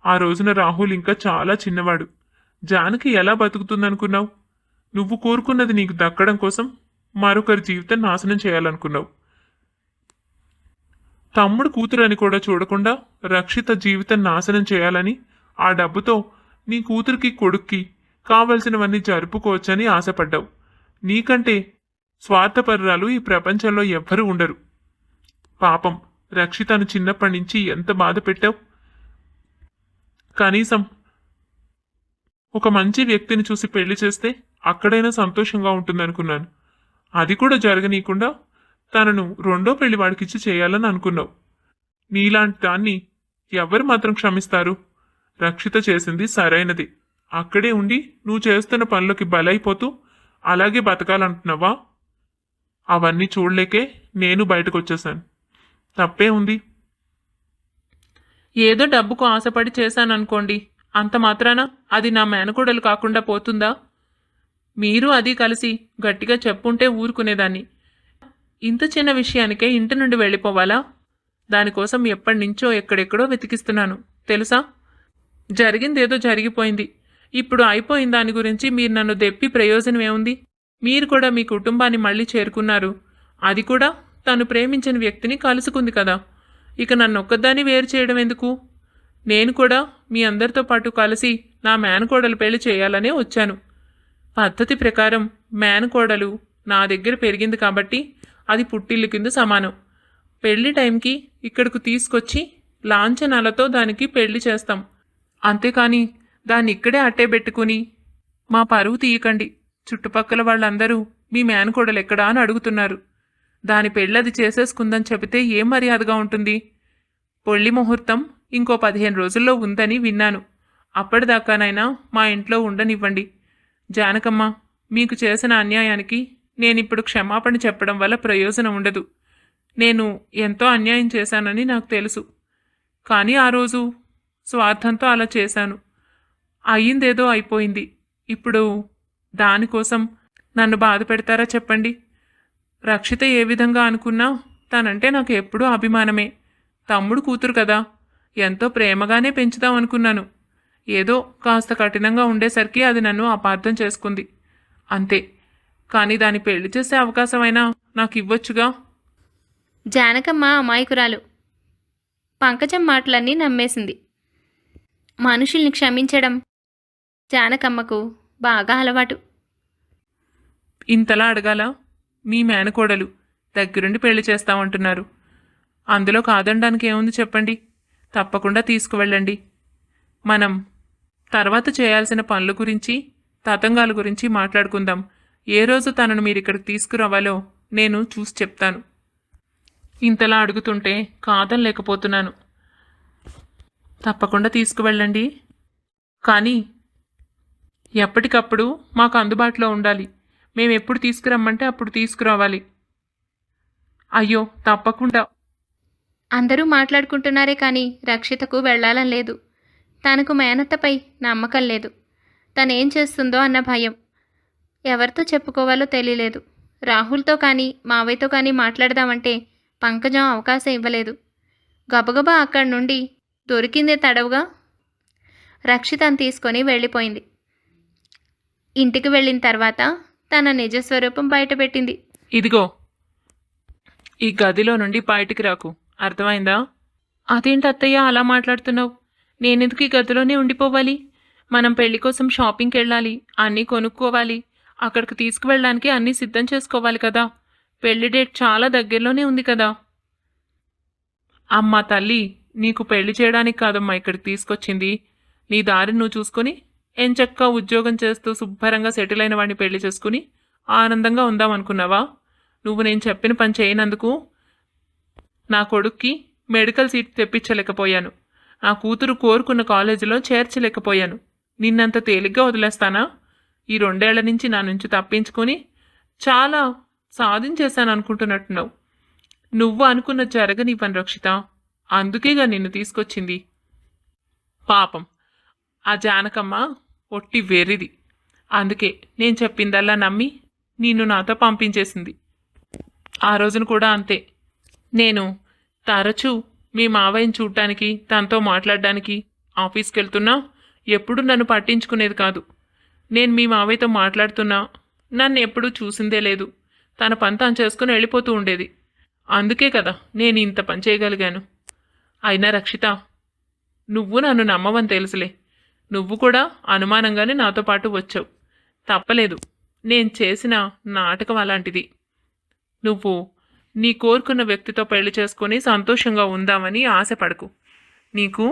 [SPEAKER 1] ఆ రోజున రాహుల్ ఇంకా చాలా చిన్నవాడు. జానకి ఎలా బతుకుతుందనుకున్నావు? నువ్వు కోరుకున్నది నీకు దక్కడం కోసం మరొకరి జీవితం నాశనం చేయాలనుకున్నావు. తమ్ముడు కూతురని కూడా చూడకుండా రక్షిత జీవితం నాశనం చేయాలని, ఆ డబ్బుతో నీ కూతురికి కొడుక్కి కావలసినవన్నీ జరుపుకోవచ్చని ఆశపడ్డావు. నీకంటే స్వార్థపరురాలు ఈ ప్రపంచంలో ఎవ్వరూ ఉండరు. పాపం రక్షితను చిన్నప్పటి నుంచి ఎంత బాధ పెట్టావు. కనీసం ఒక మంచి వ్యక్తిని చూసి పెళ్లి చేస్తే అక్కడైనా సంతోషంగా ఉంటుందనుకున్నాను. అది కూడా జరగనీయకుండా తనను రెండో పెళ్లి వాడికిచ్చి చేయాలని అనుకున్నావు. నీలాంటి దాన్ని ఎవరు మాత్రం క్షమిస్తారు? రక్షిత చేసింది సరైనది. అక్కడే ఉండి నువ్వు చేస్తున్న పనులకి బలైపోతూ అలాగే బతకాలంటున్నావా? అవన్నీ చూడలేకే నేను బయటకు వచ్చేసాను. తప్పే ఉంది.
[SPEAKER 2] ఏదో డబ్బుకు ఆశపడి చేశాననుకోండి, అంత మాత్రాన అది నా మేనకోడలు కాకుండా పోతుందా? మీరు అది కలిసి గట్టిగా చెప్పుంటే ఊరుకునేదాన్ని. ఇంత చిన్న విషయానికే ఇంటి నుండి వెళ్ళిపోవాలా? దానికోసం ఎప్పటి నుంచో ఎక్కడెక్కడో వెతికిస్తున్నాను తెలుసా? జరిగిందేదో జరిగిపోయింది. ఇప్పుడు అయిపోయిన దాని గురించి మీరు నన్ను దెప్పి ప్రయోజనం ఏముంది? మీరు కూడా మీ కుటుంబాన్ని మళ్ళీ చేరుకున్నారు. అది కూడా తను ప్రేమించిన వ్యక్తిని కలుసుకుంది కదా. ఇక నన్ను ఒక్కదాన్ని వేరు చేయడం ఎందుకు? నేను కూడా మీ అందరితో పాటు కలిసి నా మేనకోడలు పెళ్లి చేయాలనే వచ్చాను. పద్ధతి ప్రకారం మేనకోడలు నా దగ్గర పెరిగింది కాబట్టి అది పుట్టిల్లు కింద సమానం. పెళ్లి టైంకి ఇక్కడకు తీసుకొచ్చి లాంఛనాలతో దానికి పెళ్లి చేస్తాం. అంతేకాని దాన్ని ఇక్కడే అట్టే పెట్టుకుని మా పరువు తీయకండి. చుట్టుపక్కల వాళ్ళందరూ మీ మేనకోడలు ఎక్కడా అని అడుగుతున్నారు. దాని పెళ్ళది చేసేసుకుందని చెబితే ఏం మర్యాదగా ఉంటుంది? పెళ్లి ముహూర్తం ఇంకో 15 రోజుల్లో ఉందని విన్నాను. అప్పటిదాకానైనా మా ఇంట్లో ఉండనివ్వండి. జానకమ్మ, మీకు చేసిన అన్యాయానికి నేనిప్పుడు క్షమాపణ చెప్పడం వల్ల ప్రయోజనం ఉండదు. నేను ఎంతో అన్యాయం చేశానని నాకు తెలుసు. కానీ ఆ రోజు స్వార్థంతో అలా చేశాను. అయ్యిందేదో అయిపోయింది. ఇప్పుడు దానికోసం నన్ను బాధ పెడతారా చెప్పండి? రక్షిత ఏ విధంగా అనుకున్నా తనంటే నాకు ఎప్పుడూ అభిమానమే. తమ్ముడు కూతురు కదా, ఎంతో ప్రేమగానే పెంచుదాం అనుకున్నాను. ఏదో కాస్త కఠినంగా ఉండేసరికి అది నన్ను అపార్థం చేసుకుంది అంతే. కానీ దాన్ని పెళ్లి చేసే అవకాశమైనా నాకు ఇవ్వొచ్చుగా.
[SPEAKER 3] జానకమ్మ అమాయకురాలు. పంకజం మాటలన్నీ నమ్మేసింది. మనుషుల్ని క్షమించడం జానకమ్మకు బాగా అలవాటు.
[SPEAKER 2] ఇంతలా అడగాల? మీ మేనకోడలు దగ్గరుండి పెళ్లి చేస్తామంటున్నారు. అందులో కాదనడానికి ఏముంది చెప్పండి? తప్పకుండా తీసుకువెళ్ళండి. మనం తర్వాత చేయాల్సిన పనుల గురించి, తతంగాల గురించి మాట్లాడుకుందాం. ఏ రోజు తనను మీరు ఇక్కడికి తీసుకురావాలో నేను చూసి చెప్తాను. ఇంతలా అడుగుతుంటే కాదనలేకపోతున్నాను. తప్పకుండా తీసుకువెళ్ళండి. కానీ ఎప్పటికప్పుడు మాకు అందుబాటులో ఉండాలి. మేము ఎప్పుడు తీసుకురమ్మంటే అప్పుడు తీసుకురావాలి. అయ్యో, తప్పకుండా.
[SPEAKER 3] అందరూ మాట్లాడుకుంటున్నారే కానీ రక్షితకు వెళ్ళాలని లేదు. తనకు మేనత్తపై నమ్మకం లేదు. తనేం చేస్తుందో అన్న భయం. ఎవరితో చెప్పుకోవాలో తెలియలేదు. రాహుల్తో కానీ మావయ్యతో కానీ మాట్లాడదామంటే పంకజం అవకాశం ఇవ్వలేదు. గబగబా అక్కడి నుండి దొరికిందే తడవుగా రక్షితను తీసుకొని వెళ్ళిపోయింది. ఇంటికి వెళ్ళిన తర్వాత తన నిజస్వరూపం బయటపెట్టింది.
[SPEAKER 2] ఇదిగో, ఈ గదిలో నుండి బయటికి రాకు, అర్థమైందా? అదేంటి అత్తయ్య అలా మాట్లాడుతున్నావు? నేనెందుకు ఈ గదిలోనే ఉండిపోవాలి? మనం పెళ్లి కోసం షాపింగ్కి వెళ్ళాలి, అన్నీ కొనుక్కోవాలి, అక్కడికి తీసుకువెళ్ళడానికి అన్నీ సిద్ధం చేసుకోవాలి కదా. పెళ్లి డేట్ చాలా దగ్గరలోనే ఉంది కదా. అమ్మా తల్లి, నీకు పెళ్లి చేయడానికి కాదమ్మా ఇక్కడికి తీసుకొచ్చింది. నీ దారి నువ్వు చూసుకుని ఎంచక్కా ఉద్యోగం చేస్తూ శుభ్రంగా సెటిల్ అయిన వాడిని పెళ్లి చేసుకుని ఆనందంగా ఉందామనుకున్నావా? నువ్వు నేను చెప్పిన పని చేయనందుకు నా కొడుక్కి మెడికల్ సీట్ తెప్పించలేకపోయాను. నా కూతురు కోరుకున్న కాలేజీలో చేర్చలేకపోయాను. నిన్నంత తేలిగ్గా వదిలేస్తానా? ఈ 2 ఏళ్ల నుంచి నా నుంచి తప్పించుకొని చాలా సాధించేశాను అనుకుంటున్నట్టున్నావు. నువ్వు అనుకున్న జరగనివ్వను రక్షిత. అందుకేగా నిన్ను తీసుకొచ్చింది. పాపం ఆ జానకమ్మ ఒట్టి వెర్రిది. అందుకే నేను చెప్పిందల్లా నమ్మి నిన్ను నాతో పంపించేసింది. ఆ రోజున కూడా అంతే. నేను తరచూ మీ మావయ్యని చూడటానికి, తనతో మాట్లాడడానికి ఆఫీస్కి వెళ్తున్నా ఎప్పుడూ నన్ను పట్టించుకునేది కాదు. నేను మీ మావయ్యతో మాట్లాడుతున్నా నన్ను ఎప్పుడూ చూసిందే లేదు. తన పని తాను చేసుకుని వెళ్ళిపోతూ ఉండేది. అందుకే కదా నేను ఇంత పని చేయగలిగాను. అయినా రక్షిత, నువ్వు నన్ను నమ్మవని తెలుసులే. నువ్వు కూడా అనుమానంగానే నాతో పాటు వచ్చావు. తప్పలేదు, నేను చేసిన నాటకం అలాంటిది. నువ్వు నీ కోరుకున్న వ్యక్తితో పెళ్లి చేసుకొని సంతోషంగా ఉందామని ఆశపడకు. నీకు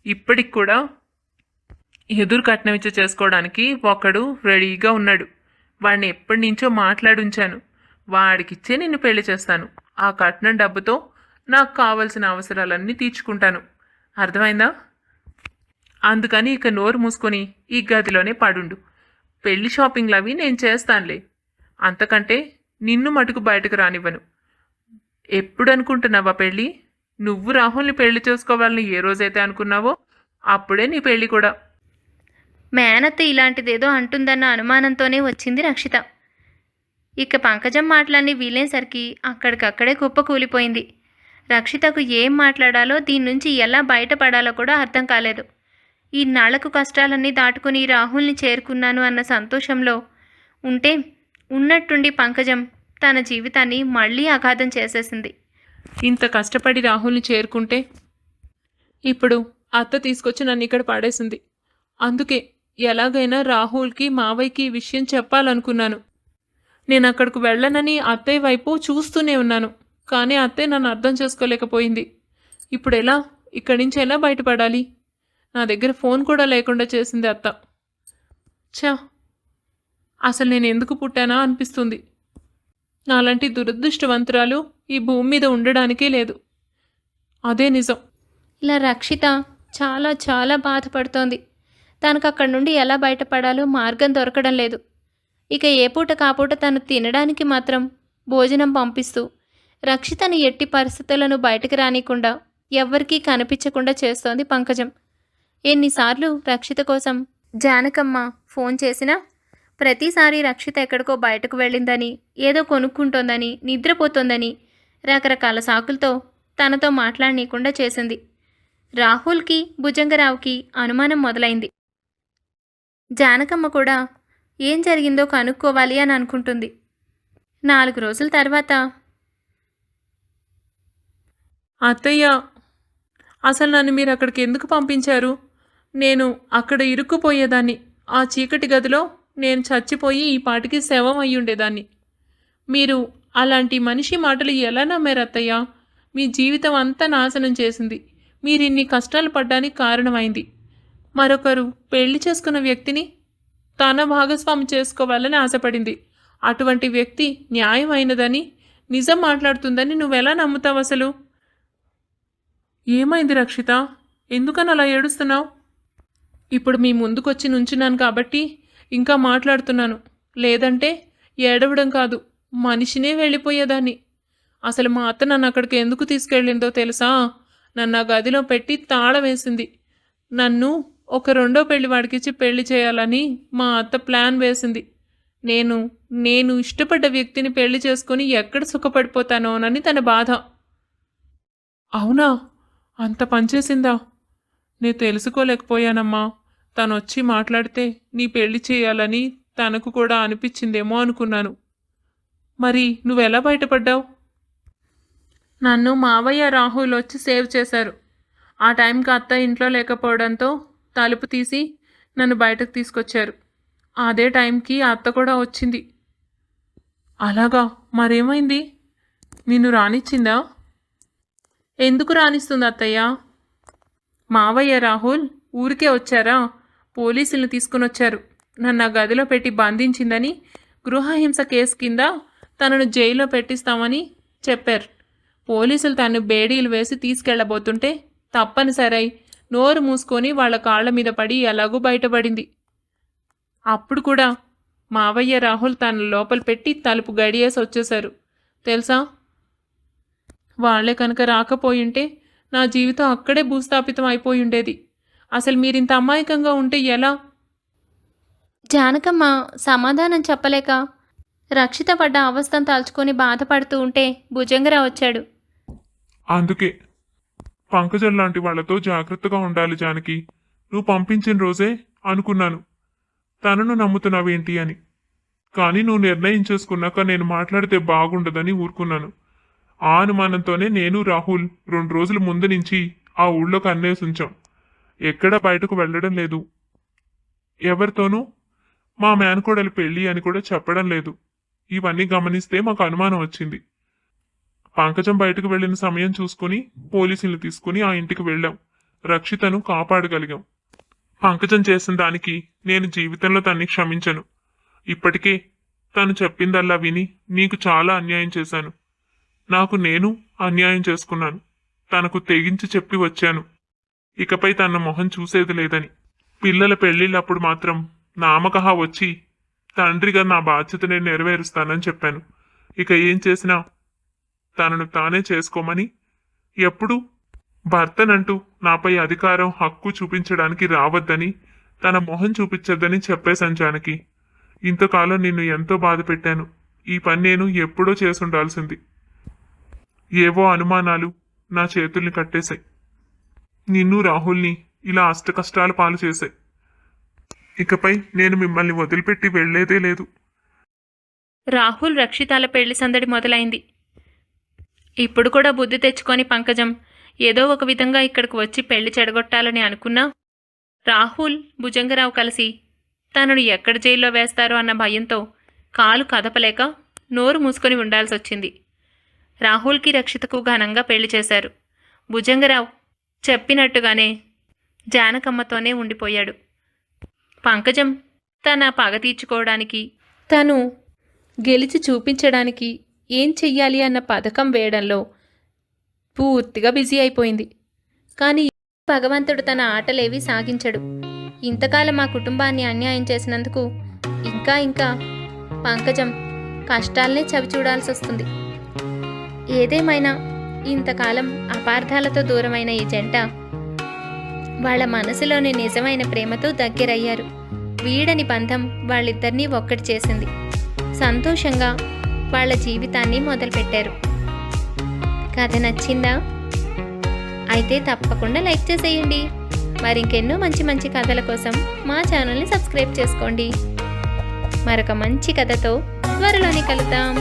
[SPEAKER 2] ఇప్పటికి కూడా ఎదురు కట్నం ఇచ్చి చేసుకోవడానికి ఒకడు రెడీగా ఉన్నాడు. వాడిని ఎప్పటి నుంచో మాట్లాడుంచాను. వాడికిచ్చే నిన్ను పెళ్లి చేస్తాను. ఆ కట్నం డబ్బుతో నాకు కావలసిన అవసరాలన్నీ తీర్చుకుంటాను. అర్థమైందా? అందుకని ఇక నోరు మూసుకొని ఈ గదిలోనే పడుండు. పెళ్లి షాపింగ్లు అవి నేను చేస్తానులే. అంతకంటే నిన్ను మటుకు బయటకు రానివ్వను. ఎప్పుడు అనుకుంటున్నావా పెళ్ళి? నువ్వు రాహుల్ని పెళ్లి చేసుకోవాలని ఏ రోజైతే అనుకున్నావో అప్పుడే నీ పెళ్లి కూడా.
[SPEAKER 3] మేనత్త ఇలాంటిదేదో అంటుందన్న అనుమానంతోనే వచ్చింది రక్షిత. ఇక పంకజం మాటలన్నీ వీలేసరికి అక్కడికక్కడే కుప్ప కూలిపోయింది. రక్షితకు ఏం మాట్లాడాలో, దీని నుంచి ఎలా బయటపడాలో కూడా అర్థం కాలేదు. ఈ నాళ్లకు కష్టాలన్నీ దాటుకుని రాహుల్ని చేరుకున్నాను అన్న సంతోషంలో ఉంటే ఉన్నట్టుండి పంకజం తన జీవితాన్ని మళ్ళీ అగాధం చేసేసింది.
[SPEAKER 2] ఇంత కష్టపడి రాహుల్ని చేరుకుంటే ఇప్పుడు అత్త తీసుకొచ్చి నన్ను ఇక్కడ పడేసింది. అందుకే ఎలాగైనా రాహుల్కి మావయ్యకి ఈ విషయం చెప్పాలనుకున్నాను. నేను అక్కడికి వెళ్ళనని అత్తయ్య వైపు చూస్తూనే ఉన్నాను. కానీ అత్తయ్య నన్ను అర్థం చేసుకోలేకపోయింది. ఇప్పుడు ఎలా? ఇక్కడి నుంచి ఎలా బయటపడాలి? నా దగ్గర ఫోన్ కూడా లేకుండా చేసింది అత్త. ఛా, అసలు నేను ఎందుకు పుట్టానా అనిపిస్తుంది. నాలాంటి దురదృష్టవంతురాలు ఈ భూమి మీద ఉండడానికే లేదు. అదే నిజం.
[SPEAKER 3] ఇలా రక్షిత చాలా చాలా బాధపడుతోంది. తనకు అక్కడి నుండి ఎలా బయటపడాలో మార్గం దొరకడం లేదు. ఇక ఏ పూట కాపూట తను తినడానికి మాత్రం భోజనం పంపిస్తూ రక్షితని ఎట్టి పరిస్థితులను బయటకు రానికుండా ఎవ్వరికీ కనిపించకుండా చేస్తోంది పంకజం. ఎన్నిసార్లు రక్షిత కోసం జానకమ్మ ఫోన్ చేసినా ప్రతిసారి రక్షిత ఎక్కడికో బయటకు వెళ్ళిందని, ఏదో కొనుక్కుంటోందని, నిద్రపోతోందని రకరకాల సాకులతో తనతో మాట్లాడనీయకుండా చేసింది. రాహుల్కి భుజంగరావుకి అనుమానం మొదలైంది. జానకమ్మ కూడా ఏం జరిగిందో కనుక్కోవాలి అని అనుకుంటుంది. 4 రోజుల తర్వాత,
[SPEAKER 2] అత్తయ్య, అసలు నన్ను మీరు అక్కడికి ఎందుకు పంపించారు? నేను అక్కడ ఇరుక్కుపోయేదాన్ని. ఆ చీకటి గదిలో నేను చచ్చిపోయి ఈ పాటికి శవం అయ్యుండేదాన్ని. మీరు అలాంటి మనిషి మాటలు ఎలా నమ్మారు అత్తయ్య? మీ జీవితం అంతా నాశనం చేసింది. మీరు ఇన్ని కష్టాలు పడ్డానికి కారణమైంది. మరొకరు పెళ్లి చేసుకున్న వ్యక్తిని తన భాగస్వామి చేసుకోవాలని ఆశపడింది. అటువంటి వ్యక్తి న్యాయమైనదని, నిజం మాట్లాడుతుందని నువ్వెలా నమ్ముతావు అసలు? ఏమైంది రక్షిత? ఎందుకని అలా ఏడుస్తున్నావు? ఇప్పుడు మీ ముందుకొచ్చి నుంచున్నాను కాబట్టి ఇంకా మాట్లాడుతున్నాను. లేదంటే ఏడవడం కాదు, మనిషినే వెళ్ళిపోయేదాన్ని. అసలు మా అత్త నన్ను అక్కడికి ఎందుకు తీసుకెళ్ళిందో తెలుసా? నన్ను ఆ గదిలో పెట్టి తాళం వేసింది. నన్ను ఒక 2వ పెళ్లి వాడికిచ్చి పెళ్లి చేయాలని మా అత్త ప్లాన్ వేసింది. నేను ఇష్టపడ్డ వ్యక్తిని పెళ్లి చేసుకుని ఎక్కడ సుఖపడిపోతానోనని తన బాధ. అవునా? అంత పనిచేసిందా? నేను తెలుసుకోలేకపోయానమ్మా. తను వచ్చి మాట్లాడితే నీ పెళ్లి చేయాలని తనకు కూడా అనిపించిందేమో అనుకున్నాను. మరి నువ్వెలా బయటపడ్డావు? నన్ను మావయ్య రాహుల్ వచ్చి సేవ్ చేశారు. ఆ టైంకి అత్త ఇంట్లో లేకపోవడంతో తలుపు తీసి నన్ను బయటకు తీసుకొచ్చారు. అదే టైంకి అత్త కూడా వచ్చింది. అలాగా? మరేమైంది? నిన్ను రానిచ్చిందా? ఎందుకు రానిస్తుంది అత్తయ్య? మావయ్య రాహుల్ ఊరికే వచ్చారా? పోలీసులను తీసుకుని వచ్చారు. నన్ను ఆ గదిలో పెట్టి బంధించిందని, గృహహింస కేసు కింద తనను జైల్లో పెట్టిస్తామని చెప్పారు. పోలీసులు తను బేడీలు వేసి తీసుకెళ్లబోతుంటే తప్పనిసరై నోరు మూసుకొని వాళ్ళ కాళ్ళ మీద పడి ఎలాగూ బయటపడింది. అప్పుడు కూడా మావయ్య రాహుల్ తన లోపల పెట్టి తలుపు గడియేసి వచ్చేశారు తెలుసా. వాళ్లే కనుక రాకపోయింటే నా జీవితం అక్కడే భూస్థాపితం అయిపోయి ఉండేది. అసలు మీరింత అమాయకంగా ఉంటే ఎలా?
[SPEAKER 3] జానకమ్మ సమాధానం చెప్పలేక రక్షిత పడ్డ అవస్థను తలుచుకొని బాధపడుతూ ఉంటే భుజంగరావు వచ్చాడు.
[SPEAKER 1] అందుకే పంకజం లాంటి వాళ్లతో జాగ్రత్తగా ఉండాలి జానకి. నువ్వు పంపించిన రోజే అనుకున్నాను తనను నమ్ముతున్నావేంటి అని. కానీ నువ్వు నిర్ణయం చేసుకున్నాక నేను మాట్లాడితే బాగుండదని ఊరుకున్నాను. ఆ అనుమానంతోనే నేను రాహుల్ 2 రోజుల ముందు నుంచి ఆ ఊళ్ళోకి అన్నేసి ఉంచాం. ఎక్కడా బయటకు వెళ్ళడం లేదు, ఎవరితోనూ మా మేనకోడలి పెళ్ళి అని కూడా చెప్పడం లేదు. ఇవన్నీ గమనిస్తే మాకు అనుమానం వచ్చింది. పంకజం బయటకు వెళ్ళిన సమయం చూసుకుని పోలీసులు తీసుకుని ఆ ఇంటికి వెళ్ళాం. రక్షితను కాపాడగలిగాం. పంకజం చేసిన దానికి నేను జీవితంలో తన్ని క్షమించను. ఇప్పటికే తను చెప్పిందల్లా విని నీకు చాలా అన్యాయం చేశాను. నాకు నేను అన్యాయం చేసుకున్నాను. తనకు తెగించి చెప్పి వచ్చాను ఇకపై తన మొహం చూసేది లేదని. పిల్లల పెళ్లిళ్ళప్పుడు మాత్రం నామకహ వచ్చి తండ్రిగా నా బాధ్యత నేను నెరవేరుస్తానని చెప్పాను. ఇక ఏం చేసినా తనను తానే చేసుకోమని, ఎప్పుడు భర్తనంటూ నాపై అధికారం హక్కు చూపించడానికి రావద్దని, తన మొహం చూపించద్దని చెప్పేశాను జానకి. ఇంతకాలం నిన్ను ఎంతో బాధ పెట్టాను. ఈ పని నేను ఎప్పుడో చేసుండాల్సింది. ఏవో అనుమానాలు నా చేతుల్ని కట్టేశాయి. నిన్ను రాహుల్ని ఇలా అష్టకష్టాల పాలు చేశాయి. ఇకపై నేను మిమ్మల్ని వదిలిపెట్టి వెళ్లేదే లేదు.
[SPEAKER 3] రాహుల్ రక్షితాల పెళ్లి సందడి మొదలైంది. ఇప్పుడు కూడా బుద్ధి తెచ్చుకొని పంకజం ఏదో ఒక విధంగా ఇక్కడికి వచ్చి పెళ్లి చెడగొట్టాలని అనుకున్నా రాహుల్ భుజంగరావు కలిసి తనను ఎక్కడ జైల్లో వేస్తారో అన్న భయంతో కాలు కదపలేక నోరు మూసుకొని ఉండాల్సి వచ్చింది. రాహుల్కి రక్షితకు ఘనంగా పెళ్లి చేశారు. భుజంగరావు చెప్పినట్టుగానే జానకమ్మతోనే ఉండిపోయాడు. పంకజం తన పగ తీర్చుకోవడానికి, తను గెలిచి చూపించడానికి ఏం చెయ్యాలి అన్న పథకం వేయడంలో పూర్తిగా బిజీ అయిపోయింది. కానీ భగవంతుడు తన ఆటలేవి సాగించడు. ఇంతకాలం మా కుటుంబాన్ని అన్యాయం చేసినందుకు ఇంకా పంకజం కష్టాలనే చవిచూడాల్సి వస్తుంది. ఏదేమైనా ఇంతకాలం అపార్థాలతో దూరమైన ఈ జంట వాళ్ళ మనసులోని నిజమైన ప్రేమతో దగ్గరయ్యారు. వీడని బంధం వాళ్ళిద్దరినీ ఒక్కటి చేసింది. సంతోషంగా వాళ్ళ జీవితాన్ని మొదలుపెట్టారు. కథ నచ్చిందా? అయితే తప్పకుండా లైక్ చేసేయండి. మరింకెన్నో మంచి మంచి కథల కోసం మా ఛానల్ని సబ్స్క్రైబ్ చేసుకోండి. మరొక మంచి కథతో త్వరలోనే కలుద్దాం.